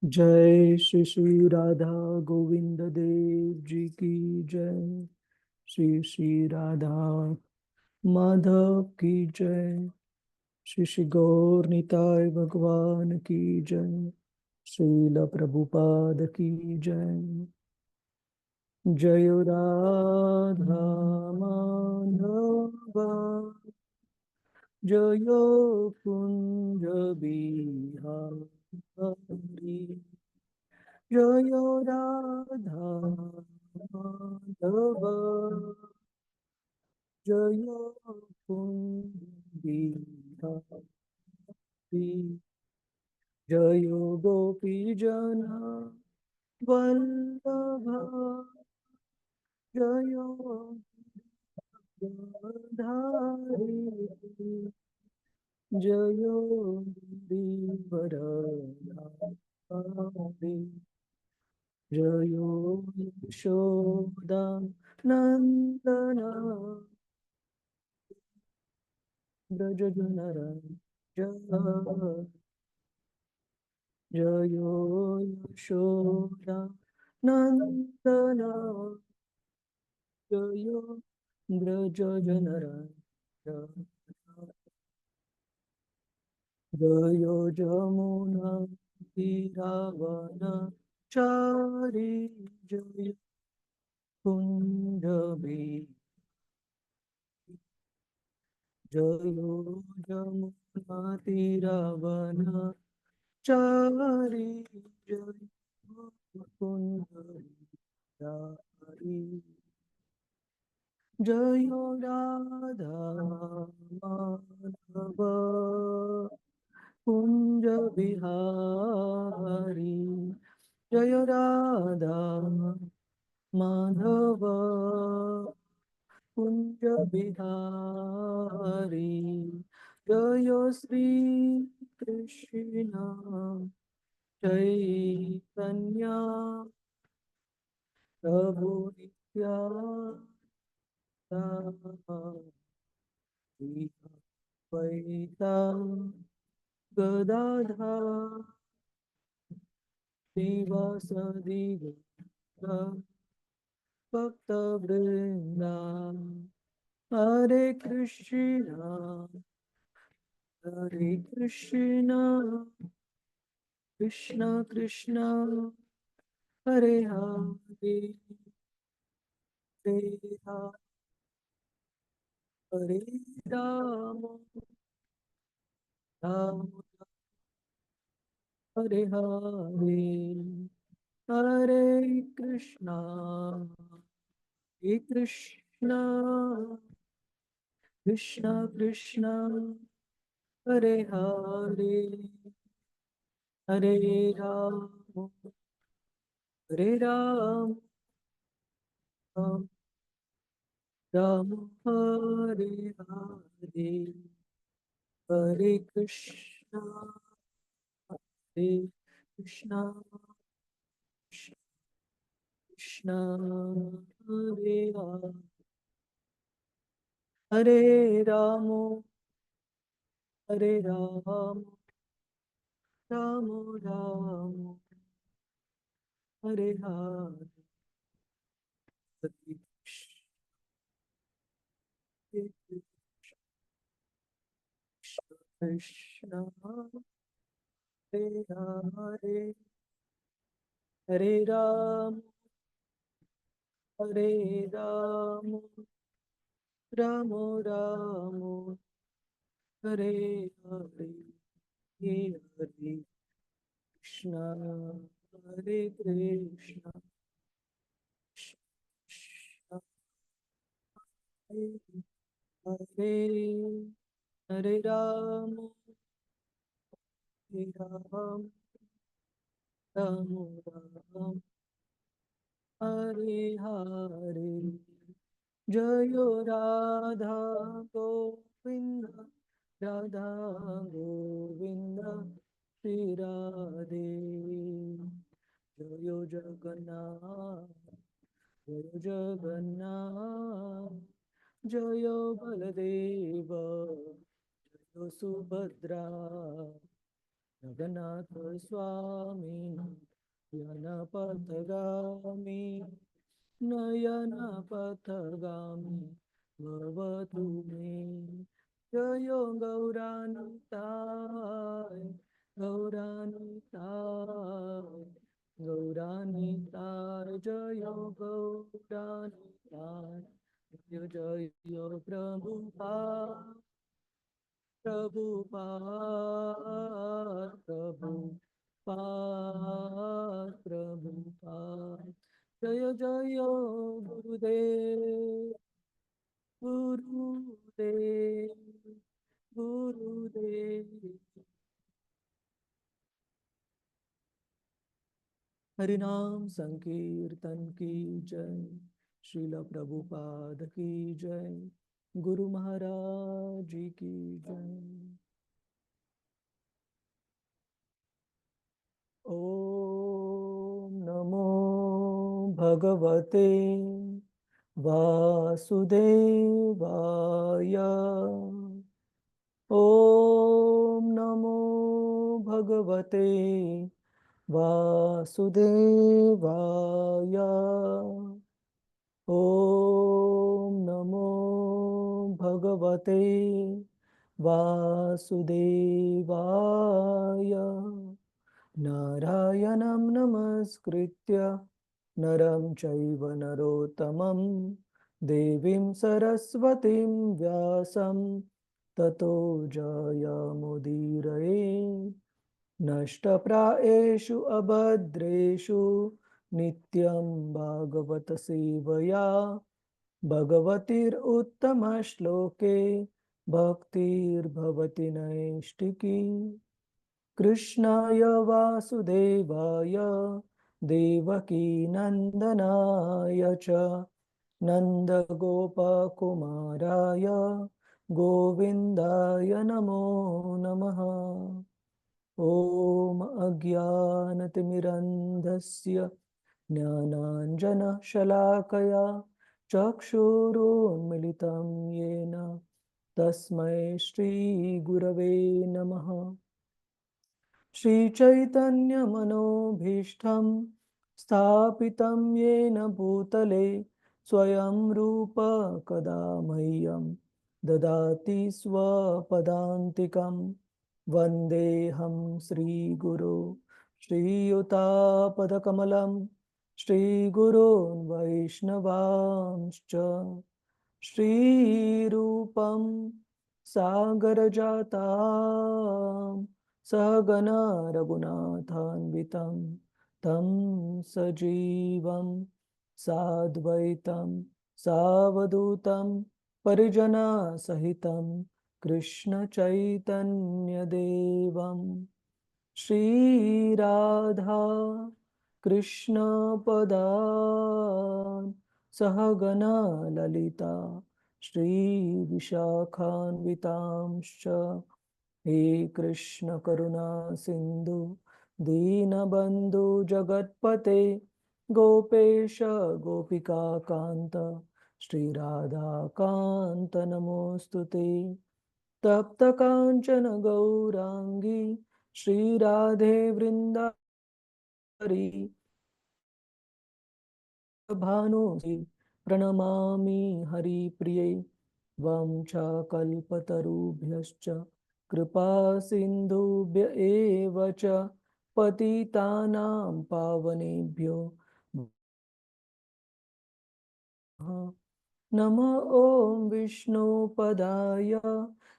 जय श्री श्री राधा गोविंद देव जी की जय। श्री श्री राधा माधव की जय। श्री श्री गौर निताय भगवान की जय। श्रील प्रभुपाद की जय। जय राधा माधव जय कुंज बिहारी। जय राधा माधव जय कुंज बिहारी। जय गोपी जना वल्लभ जय धारी। जय गिरिवरधारी। जय यशोदा नंदना ब्रज जय। जय यशोदा नंदना जय ब्रज जय जमुना तीरावन चारी। जय कुंज जय जमुना तीरावन चारी। जय कुंज बिहारी। जय राधा माधव कुंज बिहारी। जय राधा माधव कुंज बिहारी। जय श्री कृष्ण चैतन्य प्रभु नित्यानंद द्वैता गदाधर श्रीवासदि भक्त वृंदा। हरे कृष्णा कृष्ण कृष्ण हरे हरे हरे राम हरे राम राम हरे हरे। हरे कृष्णा हरे कृष्णा कृष्ण कृष्ण हरे हरे हरे राम हरे राम राम राम हरे हरे। हरे कृष्णा हरे कृष्णा कृष्णा हरे राम हरे राम हरे राम राम राम हरे हरे। हरे कृष्ण हरे हरे हरे हरे राम राम राम हरे हरे। हरे कृष्ण हरे कृष्ण कृष्ण हरे हरे राम राम राम हरे हरे। जय राधा गोविंद राधा गोविंद श्री राधे। जय जगन्नाथ जय जगन्नाथ जय बलदेव जय सुभद्रा। जगन्नाथ स्वामी नयनपथगामी नयनपथगामी भवतु मे जय गौरानिताय गौरानिताय गौरानिताय जय गौरानिताय जय जय प्रभुपाद प्रभुपाद प्रभुपाद प्रभुपाद जय जय गुरुदेव गुरुदेव गुरुदेव। हरिनाम संकीर्तन की जय। श्रील प्रभुपाद की जय। गुरु महाराज जी की जय। ओम नमो भगवते वासुदेवाय। ओम नमो भगवते वासुदेवाय। ओम नमो भगवते वासुदेवाय। नारायणं नमस्कृत्य नरं चैव नरोत्तमं देवीं सरस्वतीं व्यासं ततो जयमुदीरये। नष्टप्रायेषु अभद्रेषु नित्यं भागवत सेवया भगवतीरुत्तमश्लोके भक्तिर्भवति नैष्टिकी। कृष्णाय वासुदेवाय देवकीनन्दनाय च नन्दगोपकुमाराय गोविन्दाय नमो नमः। ॐ अज्ञानतिमिरन्धस्य ज्ञानाञ्जनशलाकया चक्षुरुन्मिलितं येन तस्मै श्रीगुरवे नमः। श्रीचैतन्यमनोभीष्टं स्थापितं येन भूतले स्वयं रूप कदा मह्यं ददाति स्वपदान्तिकं। वन्देऽहं श्रीगुरो श्रीयुतापदकमलं श्रीगुरोन् वैष्णवांश्च। श्रीरूपं सागरजातां सहगना रघुनाथान्वितं तं सजीवं साद्वैतं सावधूतं परिजनसहितं कृष्णचैतन्यदेवं श्रीराधा कृष्णपदान् सहगना ललिता श्रीविशाखान्वितांश्च। हे कृष्ण करुणा सिंधु दीनबंधु जगत्पते गोपेश गोपिका कांत श्री राधा कांत नमोस्तुते। तप्त कांचन गौरांगी श्री राधे वृंदारी भानुसी प्रणमामि हरिप्रिये। वं च कल्पतरुभ्यश्च कृपा सिन्धुभ्य एव च पतितानां पावनेभ्यो नमः। ॐ विष्णुपदाय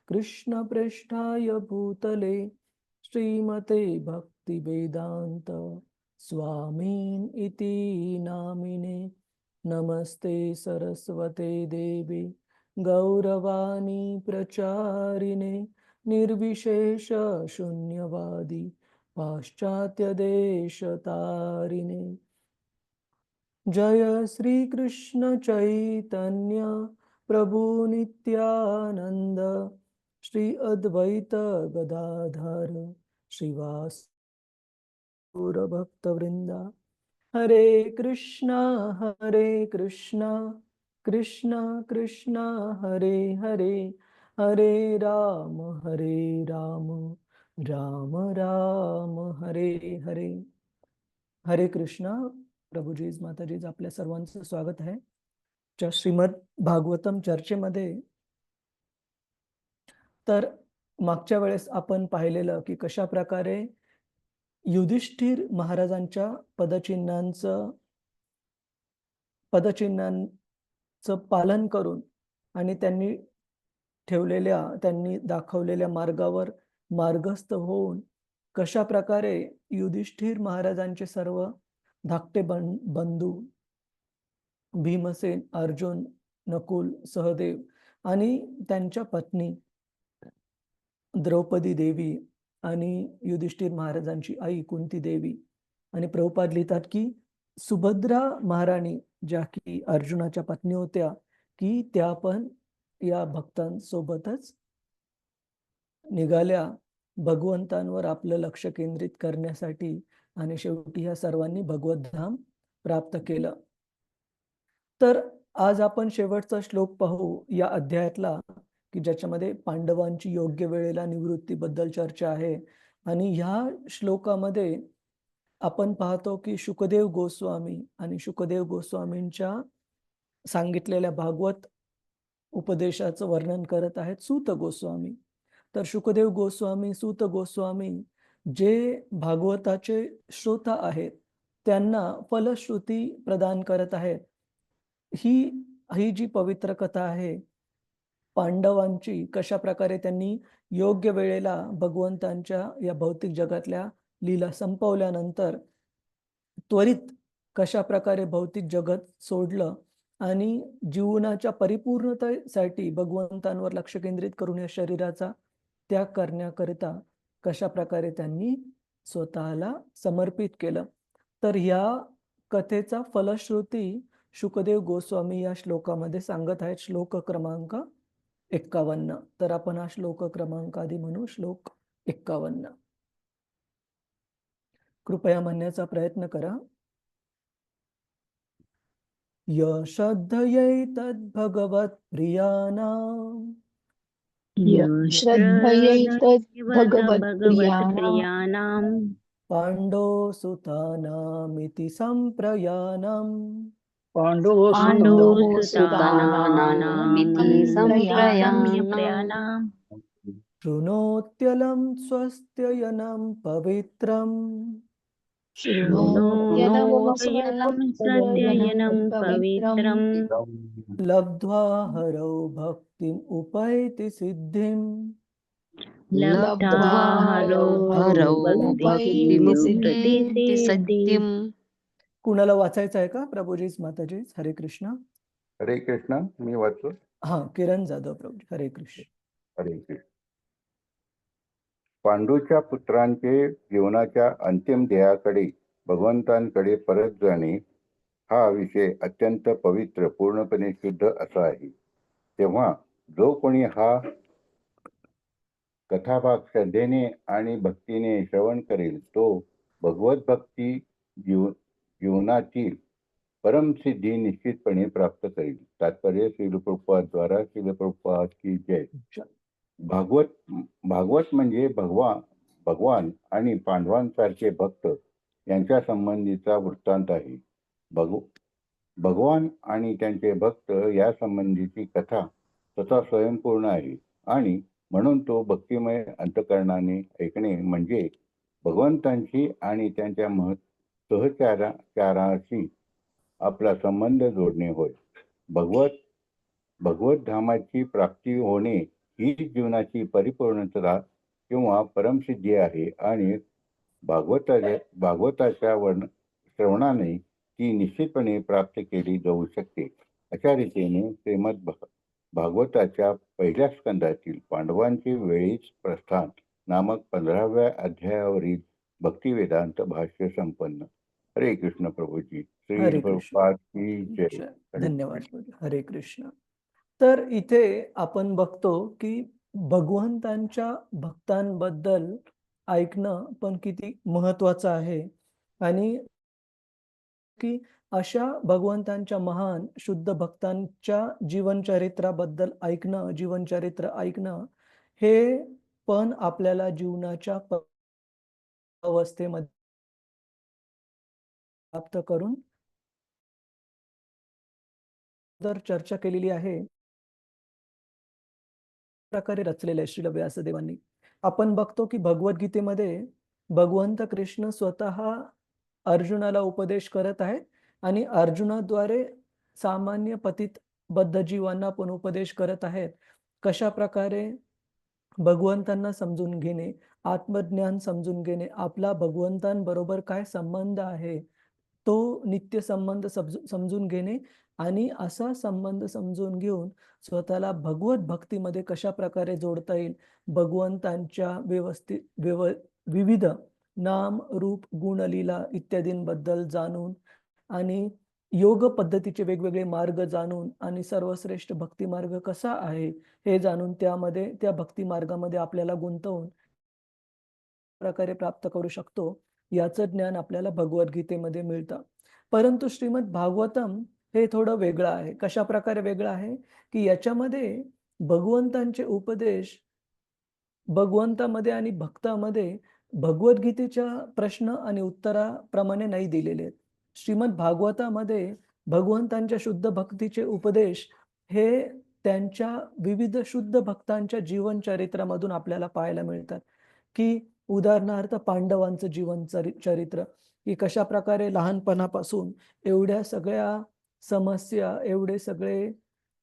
कृष्णपृष्ठाय भूतले श्रीमते भक्तिवेदान्त स्वामिन् इति नामिने। नमस्ते सरस्वते देवी गौरवाणी प्रचारिणे निर्विशेष शून्यवादी पाश्चात्यदेशतारिणे। जय श्री कृष्ण चैतन्य प्रभु नित्यानंद श्री अद्वैत गदाधर श्रीवासुर भक्त वृंदा। हरे कृष्णा कृष्णा कृष्णा हरे हरे हरे राम राम राम हरे हरे. हरे कृष्णा. प्रभुजीज माताजीज आपल्या सर्वांचं स्वागत आहे श्रीमद भागवतम चर्चेमध्ये. तर मागच्या वेळेस आपण पाहिलेलं की कशा प्रकारे युधिष्ठिर महाराजांच्या पदचिन्हांचं पालन करून आणि त्यांनी दाखवलेल्या मार्गावर मार्गस्थ होऊन कशा प्रकारे युधिष्ठिर महाराजांचे सर्व धाकटे बंधू भीमसेन, अर्जुन, नकुल, सहदेव आणि त्यांच्या पत्नी द्रौपदी देवी आणि युधिष्ठिर महाराजांची आई कुंती देवी आणि प्रभुपाद लिहितात की सुभद्रा महाराणी, ज्या की अर्जुनाच्या पत्नी होत्या, की त्या पण या भक्तांसोबतच निघाल्या भगवंतांवर आपलं लक्ष केंद्रित करण्यासाठी आणि शेवटी ह्या सर्वांनी भगवत धाम प्राप्त केलं. तर आज आपण शेवटचा श्लोक पाहू या अध्यायातला, की ज्याच्यामध्ये पांडवांची योग्य वेळेला निवृत्तीबद्दल चर्चा आहे. आणि ह्या श्लोकामध्ये आपण पाहतो की शुकदेव गोस्वामींच्या सांगितलेल्या भागवत उपदेशाचं वर्णन करत आहेत सूत गोस्वामी. तर शुकदेव गोस्वामी, सूत गोस्वामी जे भागवताचे श्रोता आहेत त्यांना फलश्रुती प्रदान करत आहेत. ही जी पवित्र कथा आहे पांडवांची, कशा प्रकारे त्यांनी योग्य वेळेला भगवंतांच्या या भौतिक जगातल्या लीला संपवल्यानंतर त्वरित कशा प्रकारे भौतिक जगत सोडलं आणि जीवनाच्या परिपूर्णतेसाठी भगवंतांवर लक्ष केंद्रित करून या शरीराचा त्याग करण्याकरिता कशा प्रकारे त्यांनी स्वतःला समर्पित केलं. तर ह्या कथेचा फलश्रुती शुकदेव गोस्वामी या श्लोकामध्ये सांगत आहेत. श्लोक क्रमांक 51. तर आपण हा श्लोक क्रमांक आधी म्हणू. श्लोक 51 कृपया म्हणण्याचा प्रयत्न करा. श्रद्धयैतद्भगवत् प्रियाणाम् श्रद्धयैतद्भगवत्प्रियाणाम् पाण्डोसुतानामिति सम्प्रयाणम् पाण्डोसुतानामिति सम्प्रयाणम् शृणोत्यलं स्वस्त्ययनं पवित्रम् शृणोत्यलं सत्ययनं पवित्रम् लब्ध्वा हरौ भक्तिम् उपैति सिद्धिम् लब्ध्वा हरौ भक्तिमुपैति सिद्धिम्. कुणाला वाचायचं आहे का प्रभुजीज माताजीज? हरे कृष्ण. हरे कृष्ण. मी वाचतो. हा, किरण जाधव प्रभुजी. हरे कृष्ण. हरे कृष्ण. पांडूच्या पुत्रांचे जीवनाच्या अंतिम ध्येयाकडे भगवंतांकडे परत जाणे हा विषय अत्यंत पवित्र, पूर्णपणे शुद्ध असा आहे. तेव्हा जो कोणी हा कथाभाग श्रद्धेने आणि भक्तीने श्रवण करेल तो भगवत भक्ती जीवनातील परमसिद्धी निश्चितपणे प्राप्त करेल. तात्पर्य श्रील प्रभुपाद द्वारा श्रील प्रभुपाद की जय. भागवत म्हणजे भगवान आणि पांडवांसारखे भक्त यांच्या संबंधीचा वृत्तांत आहे. भगवान आणि त्यांचे भक्त या संबंधीची कथा स्वतः स्वयंपूर्ण आहे आणि म्हणून तो भक्तिमय अंतःकरणाने ऐकणे म्हणजे भगवंतांशी आणि त्यांच्या सहचाराशी आपला संबंध जोडणे होय. भगवत धामाची प्राप्ती होणे ही जीवनाची परिपूर्णता किंवा परमसिद्धी आहे आणि भागवताच्या श्रवणाने ती निश्चितपणे प्राप्त केली जाऊ शकते. अशा रीतीने श्रीमद भागवताच्या पहिल्या स्कंदातील पांडवांचे वेळीच प्रस्थान नामक 15व्या अध्यायावरील भक्तिवेदांत भाष्य संपन्न. हरे कृष्ण प्रभुजी. श्री प्रभुपाद की जय. धन्यवाद. हरे कृष्ण. तर इथे आपण बघतो की भगवंतांच्या भक्तांबद्दल ऐकणं पण किती महत्वाचं आहे आणि की अशा भगवंतांच्या महान शुद्ध भक्तांच्या जीवनचरित्राबद्दल ऐकणं, जीवनचरित्र ऐकणं हे पण आपल्याला जीवनाच्या अवस्थेमध्ये प्राप्त करून जर चर्चा केलेली आहे प्रकारे रचलेलं आहे श्रील व्यासदेवांनी. आपण बघतो की भगवद्गीतेमध्ये भगवंत कृष्ण स्वतः अर्जुनाला उपदेश करत आहेत आणि अर्जुनाद्वारे सामान्य पतित बद्ध जीवांना पण उपदेश करत आहेत. कशा प्रकारे भगवंतांना समजून घेणे, आत्मज्ञान समजून घेणे, आपला भगवंतांबरोबर काय संबंध आहे, तो नित्य संबंध समजून घेणे आणि असा संबंध समजून घेऊन स्वतःला भगवत भक्तीमध्ये कशा प्रकारे जोडता येईल, भगवंतांच्या विविध नाम, रूप, गुण, लीला इत्यादींबद्दल जाणून आणि योग पद्धतीचे वेगवेगळे मार्ग जाणून आणि सर्वश्रेष्ठ भक्ती मार्ग कसा आहे हे जाणून त्यामध्ये त्या भक्ती मार्गामध्ये आपल्याला गुंतवून प्रकारे प्राप्त करू शकतो, याचं ज्ञान आपल्याला भगवद्गीतेमध्ये मिळतं. परंतु श्रीमद भागवतम हे थोडं वेगळं आहे. कशा प्रकारे वेगळं आहे की याच्यामध्ये भगवंतांचे उपदेश भगवंतामध्ये आणि भक्तामध्ये भगवद्गीतेच्या प्रश्न आणि उत्तराप्रमाणे नाही दिलेले आहेत. श्रीमद भागवतामध्ये भगवंतांच्या शुद्ध भक्तीचे उपदेश हे त्यांच्या विविध शुद्ध भक्तांच्या जीवन चरित्रामधून आपल्याला पाहायला मिळतात. की उदाहरणार्थ पांडवांचं जीवन चरित्र, की कशा प्रकारे लहानपणापासून एवढ्या सगळ्या समस्या, एवढे सगळे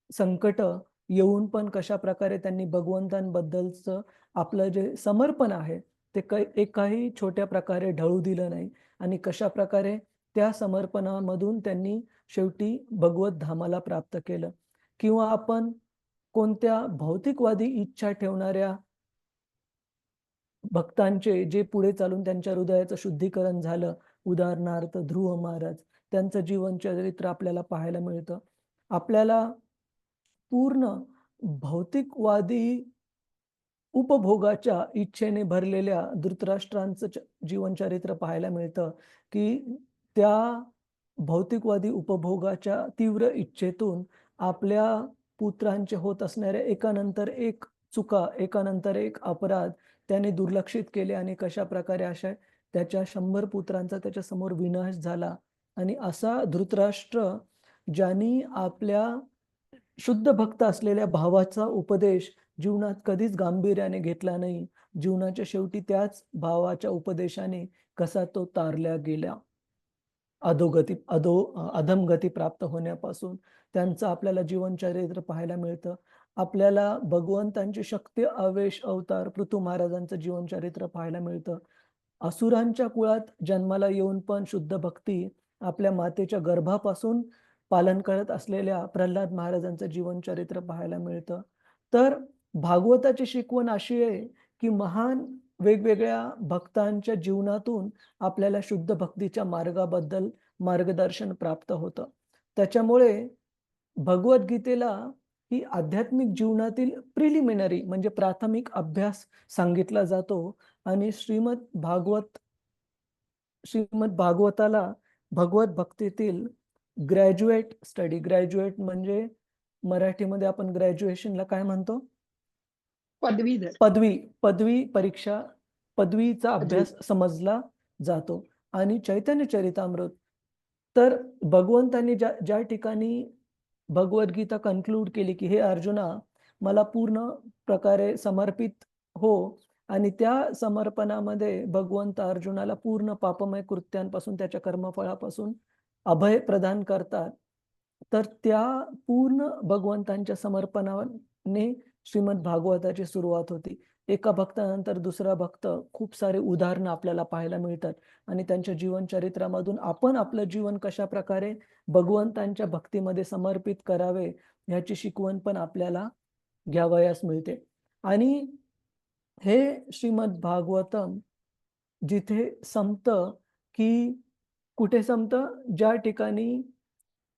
संकट येऊन पण कशा प्रकारे त्यांनी भगवंतांबद्दलचं आपलं जे समर्पण आहे ते एकाही छोट्या प्रकारे ढळू दिलं नाही आणि कशा प्रकारे त्या समर्पणामधून त्यांनी शेवटी भगवत धामाला प्राप्त केलं. किंवा आपण कोणत्या भौतिकवादी इच्छा ठेवणाऱ्या भक्तांचे जे पुढे चालून त्यांच्या हृदयाचं शुद्धीकरण झालं, उदाहरणार्थ ध्रुव महाराज, त्यांचं जीवन चरित्र आपल्याला पाहायला मिळतं. आपल्याला पूर्ण भौतिकवादी उपभोगाच्या इच्छेने भरलेल्या धृतराष्ट्रांचं जीवन चरित्र पाहायला मिळतं, की त्या भौतिकवादी उपभोगाच्या तीव्र इच्छेतून आपल्या पुत्रांचे होत असणाऱ्या एकानंतर एक चुका, एकानंतर एक अपराध त्याने दुर्लक्षित केले आणि कशा प्रकारे अशा त्याच्या 100 पुत्रांचा त्याच्यासमोर विनाश झाला. आणि असा धृतराष्ट्र ज्यांनी आपल्या शुद्ध भक्त असलेल्या भावाचा उपदेश जीवनात कधीच गांभीर्याने घेतला नाही, जीवनाच्या शेवटी त्याच भावाच्या उपदेशाने कसा तो तारल्या गेला, अधमगती प्राप्त होण्यापासून त्यांचं आपल्याला जीवन चरित्र पाहायला मिळतं. आपल्याला भगवंतांचे शक्ती आवेश अवतार पृथू महाराजांचं जीवन चरित्र पाहायला मिळतं. असुरांच्या कुळात जन्माला येऊन पण शुद्ध भक्ती आपल्या मातेच्या गर्भापासून पालन करत असलेल्या प्रल्हाद महाराजांचं जीवन चरित्र पाहायला मिळतं. तर भागवताची शिकवण अशी आहे की महान वेगवेगळ्या भक्तांच्या जीवनातून आपल्याला शुद्ध भक्तीच्या मार्गाबद्दल मार्गदर्शन प्राप्त होतं. त्याच्यामुळे भगवद्गीतेला ही आध्यात्मिक जीवनातील प्रिलिमिनरी म्हणजे प्राथमिक अभ्यास सांगितला जातो आणि श्रीमद भागवताला भगवत भक्तीतील ग्रॅज्युएट स्टडी, ग्रॅज्युएट म्हणजे मराठीमध्ये आपण ग्रॅज्युएशनला काय म्हणतो? पदवीधर. पदवी परीक्षा, पदवीचा अभ्यास समजला जातो. आणि चैतन्य चरितामृत तर भगवंतांनी ज्या ठिकाणी भगवद्गीता कन्क्लूड केली की हे अर्जुना, मला पूर्ण प्रकारे समर्पित हो, आणि त्या समर्पणामध्ये भगवंत अर्जुनाला पूर्ण पापमय कृत्यांपासून त्याच्या कर्मफळापासून अभय प्रदान करतात. तर त्या पूर्ण भगवंतांच्या समर्पणाने श्रीमद भागवताची सुरुवात होती. एका भक्तानंतर दुसरा भक्त, खूप सारे उदाहरणं आपल्याला पाहायला मिळतात आणि त्यांच्या जीवन चरित्रामधून आपण आपलं जीवन कशा प्रकारे भगवंतांच्या भक्तीमध्ये समर्पित करावे ह्याची शिकवण पण आपल्याला घ्यावयास मिळते. आणि हे श्रीमद भागवतम जिथे संपतं, की कुठे संपतं? ज्या ठिकाणी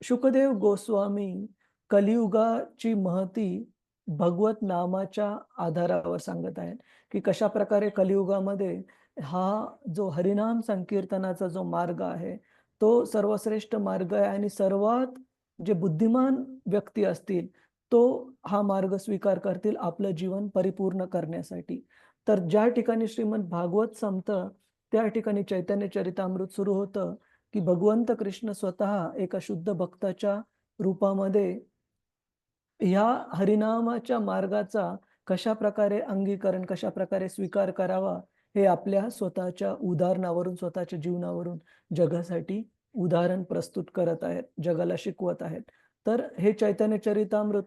शुकदेव गोस्वामी कलियुगाची महती भगवत नामाच्या आधारावर सांगत आहेत, की कशा प्रकारे कलियुगामध्ये हा जो हरिनाम संकीर्तनाचा जो मार्ग आहे तो सर्वश्रेष्ठ मार्ग आहे आणि सर्वात जे बुद्धिमान व्यक्ती असतील तो हा मार्ग स्वीकार करतील आपलं जीवन परिपूर्ण करण्यासाठी. तर ज्या ठिकाणी श्रीमद भागवत संपतं त्या ठिकाणी चैतन्य चरितामृत सुरू होतं, की भगवंत कृष्ण स्वतः एका शुद्ध भक्ताच्या रूपामध्ये ह्या हरिनामाच्या मार्गाचा कशा प्रकारे अंगीकरण, कशा प्रकारे स्वीकार करावा, हे आपल्या स्वतःच्या उदाहरणावरून, स्वतःच्या जीवनावरून जगासाठी उदाहरण प्रस्तुत करत आहेत, जगाला शिकवत आहेत. तर हे चैतन्य चरितामृत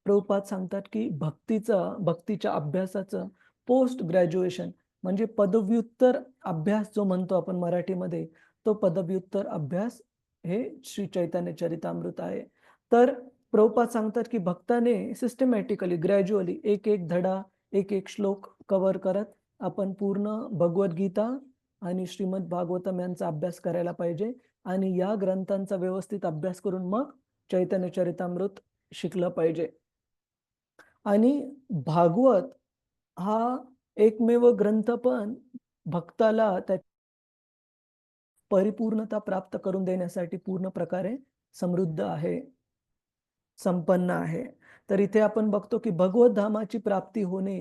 प्रभुपाद सांगतात, की भक्तीच्या अभ्यासाचं पोस्ट ग्रॅज्युएशन म्हणजे पदव्युत्तर अभ्यास जो म्हणतो आपण मराठीमध्ये, तो पदव्युत्तर अभ्यास हे श्री चैतन्य चरितामृत आहे. तर प्रभुपाद सांगतात, की भक्ताने सिस्टमॅटिकली, ग्रॅज्युअली एक धडा, एक श्लोक कव्हर करत आपण पूर्ण भगवद्गीता आणि श्रीमद भागवतम यांचा अभ्यास करायला पाहिजे आणि या ग्रंथांचा व्यवस्थित अभ्यास करून मग चैतन्य चरितामृत शिकलं पाहिजे. आणि भागवत हा एकमेव ग्रंथ पण भक्ताला त्या परिपूर्णता प्राप्त करून देण्यासाठी पूर्ण प्रकारे समृद्ध आहे, संपन्न आहे. तर इथे आपण बघतो, की भगवत धामाची प्राप्ती होणे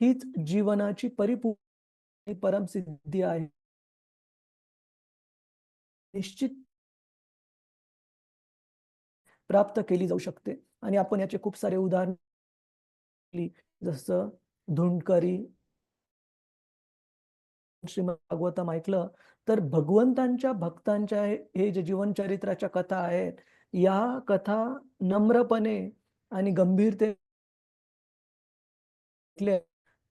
हीच जीवनाची परिपूर्ण परमसिद्धी आहे. निश्चित प्राप्त केली जाऊ शकते आणि आपण याचे खूप सारे उदाहरण जसं धुंडकरी, श्रीमद भागवतम ऐकलं तर भगवंतांच्या भक्तांच्या हे जे जीवनचरित्राच्या कथा आहेत, या कथा नम्रपणे आणि गंभीरतेने ऐकल्या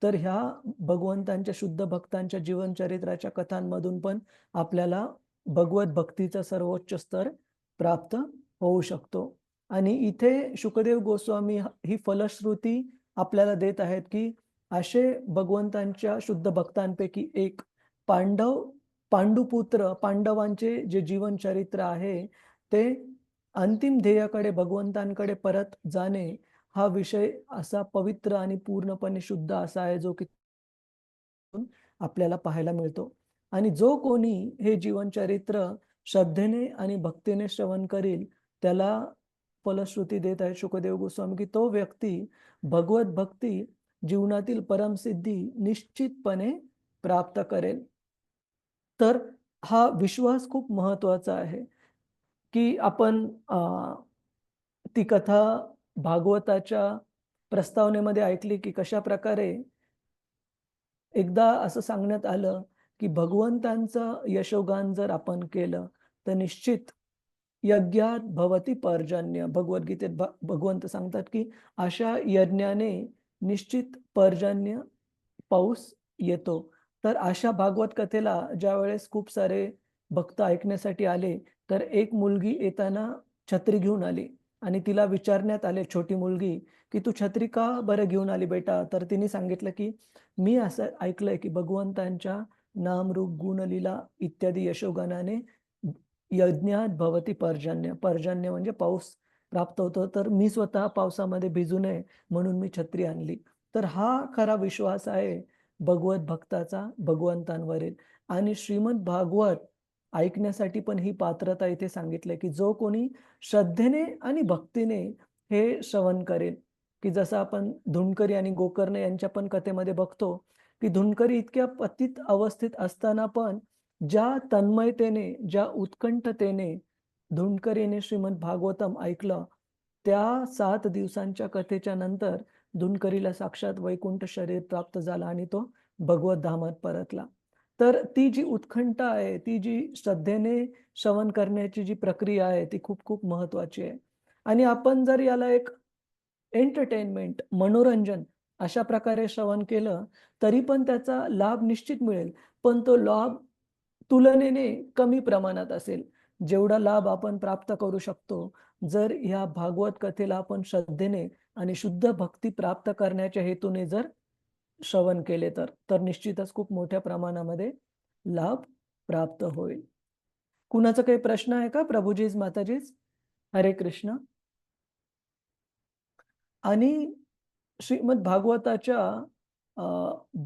तर ह्या भगवंतांच्या शुद्ध भक्तांच्या जीवनचरित्राच्या कथांमधून पण आपल्याला भगवत भक्तीचा सर्वोच्च स्तर प्राप्त होऊ शकतो. आणि इथे शुकदेव गोस्वामी ही फलश्रुती आपल्याला देत आहेत, की असे भगवंतांच्या शुद्ध भक्तांपैकी एक पांडुपुत्र पांडवांचे जे जीवनचरित्र आहे ते अंतिम ध्येयाकडे भगवंतांकडे परत जाणे हा विषय असा पवित्र आणि पूर्णपणे शुद्ध असा आहे, जो की आपल्याला पाहायला मिळतो. आणि जो कोणी हे जीवनचरित्र श्रद्धेने आणि भक्तीने श्रवण करील त्याला फलश्रुती देत आहे शुकदेव गोस्वामी, की तो व्यक्ती भगवत भक्ती जीवनातील परमसिद्धी निश्चितपणे प्राप्त करेल. तर हा विश्वास खूप महत्वाचा आहे, की आपण ती कथा भागवताच्या प्रस्तावनेमध्ये ऐकली, की कशा प्रकारे एकदा असं सांगण्यात आलं, की भगवंतांचं यशोगान जर आपण केलं, तर निश्चित यज्ञात भवती पर्जन्य. भगवद्गीतेत भगवंत सांगतात, की अशा यज्ञाने निश्चित पर्जन्य, पाऊस येतो. तर अशा भागवत कथेला ज्यावेळेस खूप सारे भक्त ऐकण्यासाठी आले, तर एक मुलगी येताना छत्री घेऊन आली आणि तिला विचारण्यात आले, छोटी मुलगी, की "तू छत्री का बरं घेऊन आली बेटा?" तर तिने सांगितलं, की "मी असं ऐकलंय, की भगवंतांच्या नाम, रूप, गुण, लीला इत्यादी यशोगानाने यज्ञात भवती पर्जन्य." पर्जन्य म्हणजे पाऊस प्राप्त होतो. तर मी स्वतः पावसामध्ये भिजू नये म्हणून मी छत्री आणली. तर हा खरा विश्वास आहे भगवत भक्ताचा भगवंतांवरील. आणि श्रीमद भागवत ऐकण्यासाठी पण ही पात्रता इथे सांगितलंय, की जो कोणी श्रद्धेने आणि भक्तीने हे श्रवण करेल, की जसं आपण धुंडकरी आणि गोकर्ण यांच्या पण कथेमध्ये बघतो, की धुंडकरी इतक्या पतित अवस्थेत असताना पण ज्या तन्मयतेने, ज्या उत्कंठतेने धुंडकरीने श्रीमद भागवतम ऐकलं, त्या 7 दिवसांच्या कथेच्या नंतर धुंडकरीला साक्षात वैकुंठ शरीर प्राप्त झालं आणि तो भगवत धामात परतला. तर ती जी उत्कंठा आहे, ती जी श्रद्धेने श्रवण करण्याची जी प्रक्रिया आहे, ती खूप खूप महत्त्वाची आहे. आणि आपण जर याला एक एंटरटेनमेंट, मनोरंजन अशा प्रकारे श्रवण केलं, तरी पण त्याचा लाभ निश्चित मिळेल. पण तो लाभ तुलनेने कमी प्रमाणात असेल. जेवढा लाभ आपण प्राप्त करू शकतो, जर ह्या भागवत कथेला आपण श्रद्धेने आणि शुद्ध भक्ती प्राप्त करण्याच्या हेतूने जर श्रवण केले तर निश्चितच खूप मोठ्या प्रमाणामध्ये लाभ प्राप्त होईल. कुणाचा काही प्रश्न आहे का प्रभुजीज, माताजीज? हरे कृष्ण. आणि श्रीमद भागवताच्या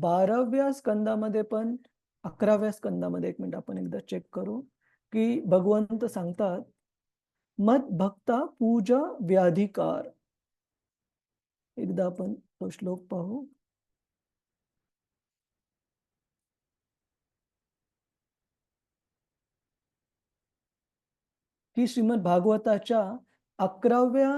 12व्या स्कंदामध्ये पण 11व्या स्कंदामध्ये, एक मिनिट आपण एकदा चेक करू, की भगवंत सांगतात, मद भक्ता पूजा व्याधिकार. एकदा आपण तो श्लोक पाहू. की श्रीमद भागवताच्या 11व्या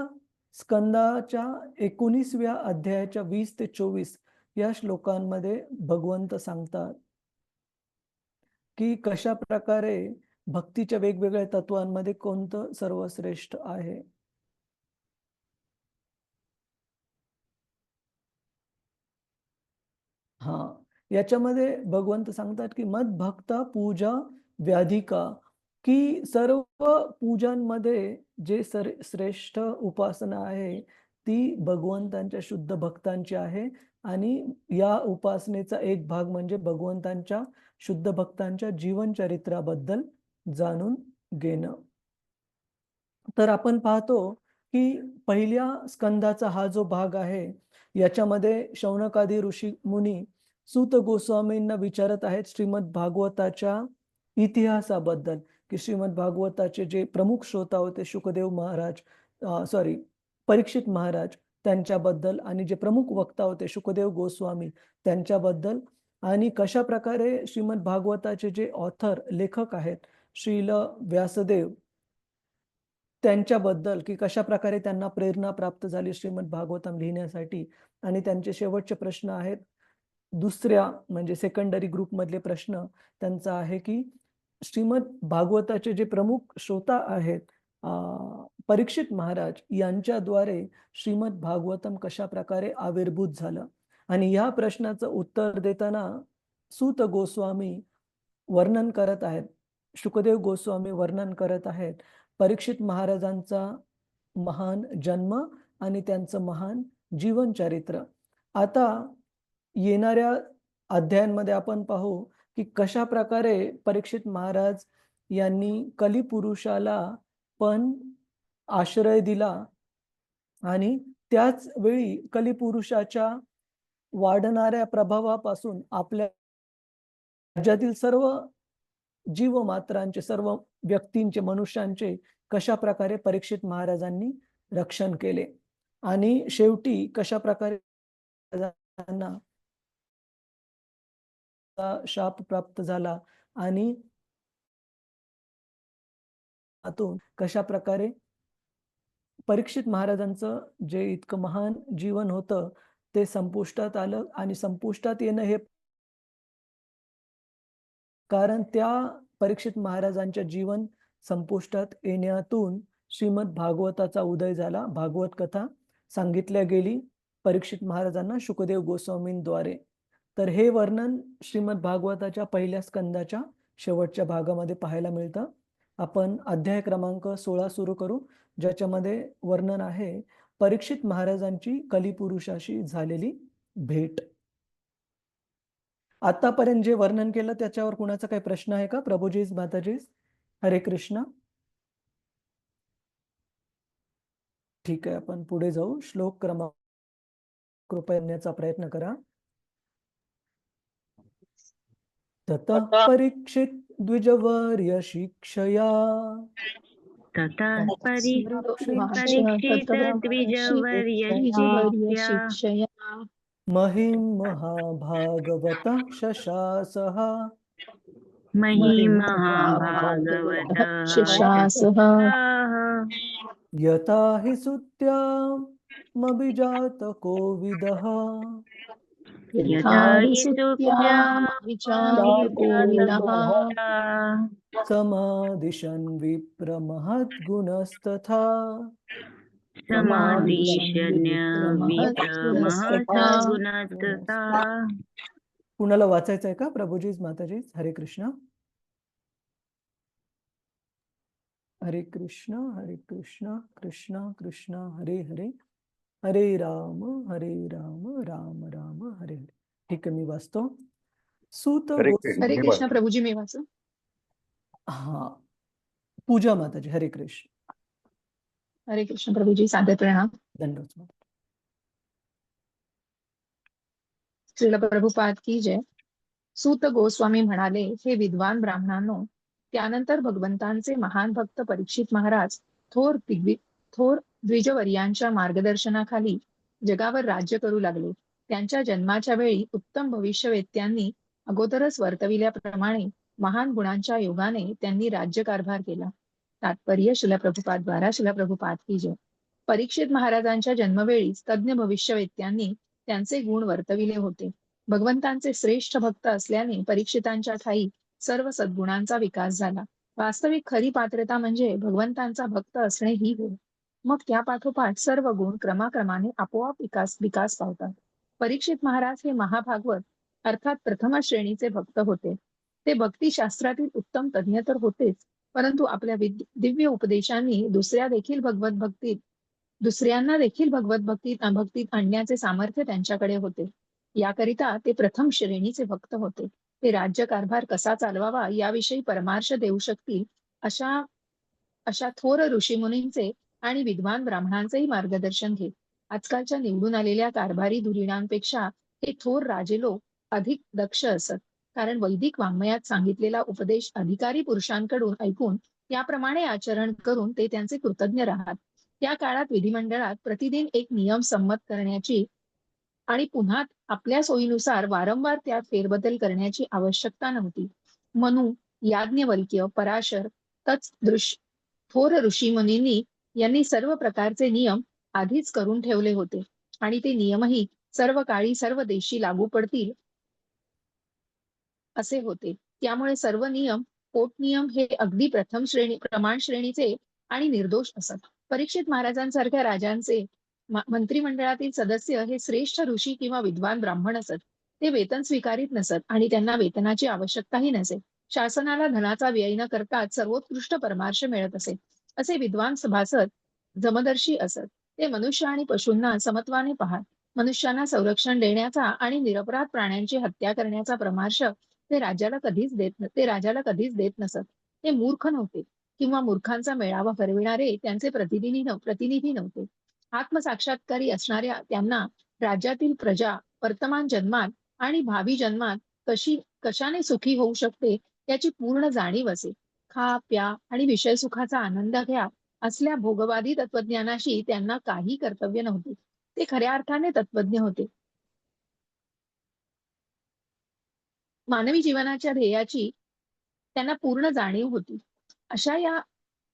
स्कंदाच्या 19व्या अध्यायाच्या 20 ते 24 या श्लोकांमध्ये भगवंत सांगतात की कशा प्रकारे भक्तीच्या वेगवेगळ्या तत्वांमध्ये कोणतं सर्वश्रेष्ठ आहे. हा, याच्यामध्ये भगवंत सांगतात की मद भक्ता पूजा व्याधिका, की सर्व पूजांमध्ये जे श्रेष्ठ उपासना आहे ती भगवंतांच्या शुद्ध भक्तांची आहे. आणि या उपासनेचा एक भाग म्हणजे भगवंतांच्या शुद्ध भक्तांच्या जीवनचरित्राबद्दल जाणून घेणं. तर आपण पाहतो की पहिल्या स्कंदाचा हा जो भाग आहे याच्यामध्ये शौनकादी ऋषी मुनी सूत गोस्वामींना विचारत आहेत श्रीमद भागवताच्या इतिहासाबद्दल, की श्रीमद भागवताचे जे प्रमुख श्रोता होते शुकदेव महाराज, परीक्षित महाराज त्यांच्याबद्दल, आणि जे प्रमुख वक्ता होते शुकदेव गोस्वामी त्यांच्याबद्दल, आणि कशा प्रकारे श्रीमद भागवताचे जे ऑथर लेखक आहेत श्रील व्यासदेव त्यांच्याबद्दल, की कशा प्रकारे त्यांना प्रेरणा प्राप्त झाली श्रीमद भागवतम लिहिण्यासाठी. आणि त्यांचे शेवटचे प्रश्न आहेत दुसऱ्या म्हणजे सेकंडरी ग्रुपमधले प्रश्न त्यांचा आहे की श्रीमद भागवताचे जे प्रमुख श्रोता आहेत परीक्षित महाराज यांच्याद्वारे श्रीमद भागवतम कशा प्रकारे आविर्भूत झालं. आणि या प्रश्नाचं उत्तर देताना सूत गोस्वामी वर्णन करत आहेत, शुकदेव गोस्वामी वर्णन करत आहेत परीक्षित महाराजांचा महान जन्म आणि त्यांचं महान जीवनचरित्र. आता येणाऱ्या अध्यायांमध्ये आपण पाहू की कशा प्रकारे परीक्षित महाराज यांनी कलिपुरुषाला पण आश्रय दिला आणि त्याच वेळी कलिपुरुषाच्या वाढणाऱ्या प्रभावापासून आपल्या राज्यातील सर्व जीवमात्रांचे, सर्व व्यक्तींचे, मनुष्यांचे कशा प्रकारे परीक्षित महाराजांनी रक्षण केले. आणि शेवटी कशा प्रकारे त्यांना शाप प्राप्त झाला आणि कशा प्रकारे परीक्षित महाराजांचं जे इतकं महान जीवन होतं ते संपुष्टात आलं. आणि संपुष्टात येणं हे कारण त्या परीक्षित महाराजांच्या जीवन संपुष्टात येण्यातून श्रीमद भागवताचा उदय झाला. भागवत कथा सांगितल्या गेली परीक्षित महाराजांना शुकदेव गोस्वामींद्वारे. तर हे वर्णन श्रीमद भागवताच्या पहिल्या स्कंदाच्या शेवटच्या भागामध्ये पाहायला मिळतं. आपण अध्याय क्रमांक 16 सुरू करू, ज्याच्यामध्ये वर्णन आहे परीक्षित महाराजांची कलिपुरुषाशी झालेली भेट. आतापर्यंत जे वर्णन केलं त्याच्यावर कुणाचा काही प्रश्न आहे का? प्रभुजीज, माताजीज, हरे कृष्ण. ठीक आहे, आपण पुढे जाऊ. श्लोक क्रमांक कृपया येण्याचा प्रयत्न करा. ततः परीक्षित द्विजवर्य शिक्षया ततः परीक्षित द्विजवर्य शिष्या महिं महाभागवतः शशासः महिमहाभागवतः शिशासः यथा हि सुत्यामभिजात कोविदः यथा हि समादिशन् विप्रमहद्गुणस्तथा समादिशन्य विप्रमहद्गुणस्तथा. कुणाला वाचायचं आहे का? प्रभुजीज, माताजीज, हरे कृष्ण. हरे कृष्ण हरे कृष्ण कृष्ण कृष्ण हरे हरे, हरे राम राम राम हरे हरे. ठीक आहे, मी वाचतो. सूत हरे हरे कृष्ण. प्रभुजी मी वाचू? हा, पूजा माताजी. हरे कृष्ण. हरे कृष्ण प्रभुजी. सादर प्रणाम. धन्यवाद. श्रील प्रभुपाद की जय. सूत गोस्वामी म्हणाले, हे विद्वान ब्राह्मणांनो, त्यानंतर भगवंतांचे महान भक्त परीक्षित महाराज थोर द्विजवर्यांच्या मार्गदर्शनाखाली जगावर राज्य करू लागले. त्यांच्या जन्माच्या वेळी उत्तम भविष्यवेत्यांनी अगोदरच वर्तविल्याप्रमाणे महान गुणांच्या योगाने त्यांनी राज्यकारभार केला. तात्पर्य श्रील प्रभुपाद द्वारा श्रील प्रभुपाद की जय. परीक्षित महाराजांच्या जन्मवेळीच तज्ञ भविष्यवेत्यांनी त्यांचे गुण वर्तविले होते. भगवंतांचे श्रेष्ठ भक्त असल्याने परीक्षितांच्या ठायी सर्व सद्गुणांचा विकास झाला. वास्तविक खरी पात्रता म्हणजे भगवंतांचा भक्त असणे ही होय. मग त्या पाठोपाठ सर्व गुण क्रमाक्रमाने आपोआप विकास पावतात. परीक्षित महाराज हे महाभागवत अर्थात प्रथम श्रेणीचे भक्त होते. ते भक्तिशास्त्रातील उत्तम तज्ञ तर होतेच, परंतु आपल्या दिव्य उपदेशांनी दुसऱ्यांना देखील भगवत भक्तीत आणण्याचे सामर्थ्य त्यांच्याकडे होते. याकरिता ते प्रथम श्रेणीचे भक्त होते. ते राज्यकारभार कसा चालवावा याविषयी परामर्श देऊ शकतील अशा थोर ऋषीमुनींचे आणि विद्वान ब्राह्मणांचेही मार्गदर्शन घेत. आजकालच्या निवडून आलेल्या कारभारी धुरीणांपेक्षा हे थोर राजे लोक अधिक दक्ष असत. कारण वैदिक वाङ्मयात सांगितलेला उपदेश अधिकारी पुरुषांकडून ऐकून त्याप्रमाणे आचरण करून ते त्यांचे कृतज्ञ राहत. त्या काळात विधिमंडळात प्रतिदिन एक नियम संमत करण्याची आणि पुन्हा आपल्या सोयीनुसार वारंवार त्यात फेरबदल करण्याची आवश्यकता नव्हती. मनु, याज्ञवल्क्य, पराशर थोर ऋषीमुनींनी यांनी सर्व प्रकारचे नियम आधीच करून ठेवले होते आणि ते नियमही सर्व काळी सर्व देशी लागू पडतील असे होते. त्यामुळे सर्व नियम पोटनियम हे अगदी प्रमाण श्रेणीचे आणि निर्दोष असत. परीक्षित महाराजांसारख्या राजांचे मंत्रिमंडळातील सदस्य हे श्रेष्ठ ऋषी किंवा विद्वान ब्राह्मण असत. ते वेतन स्वीकारित नसत आणि त्यांना वेतनाची आवश्यकताही नसे. शासनाला धनाचा व्यय न करताच सर्वोत्कृष्ट परामर्श मिळत असे. असे विद्वान सभासद जमदर्शी असत. ते मनुष्य आणि पशूंना समत्वाने पाहत. मनुष्यांना संरक्षण देण्याचा आणि निरपराध प्राण्यांची हत्या करण्याचा परामर्श ते राजाला कधीच देत नसत. ते मूर्ख नव्हते किंवा मूर्खांचा मेळावा भरविणारे त्यांचे प्रतिनिधी नव्हते. आत्मसाक्षात्कारी असणाऱ्या त्यांना राज्यातील प्रजा वर्तमान जन्मात आणि भावी जन्मात कशाने सुखी होऊ शकते याची पूर्ण जाणीव असे. खा प्या आणि विषय सुखाचा आनंद घ्या असल्या भोगवादी तत्वज्ञानाशी त्यांना काही कर्तव्य नव्हते. ते खऱ्या अर्थाने तत्वज्ञ होते. मानवी जीवनाच्या ध्येयाची त्यांना पूर्ण जाणीव होती. अशा या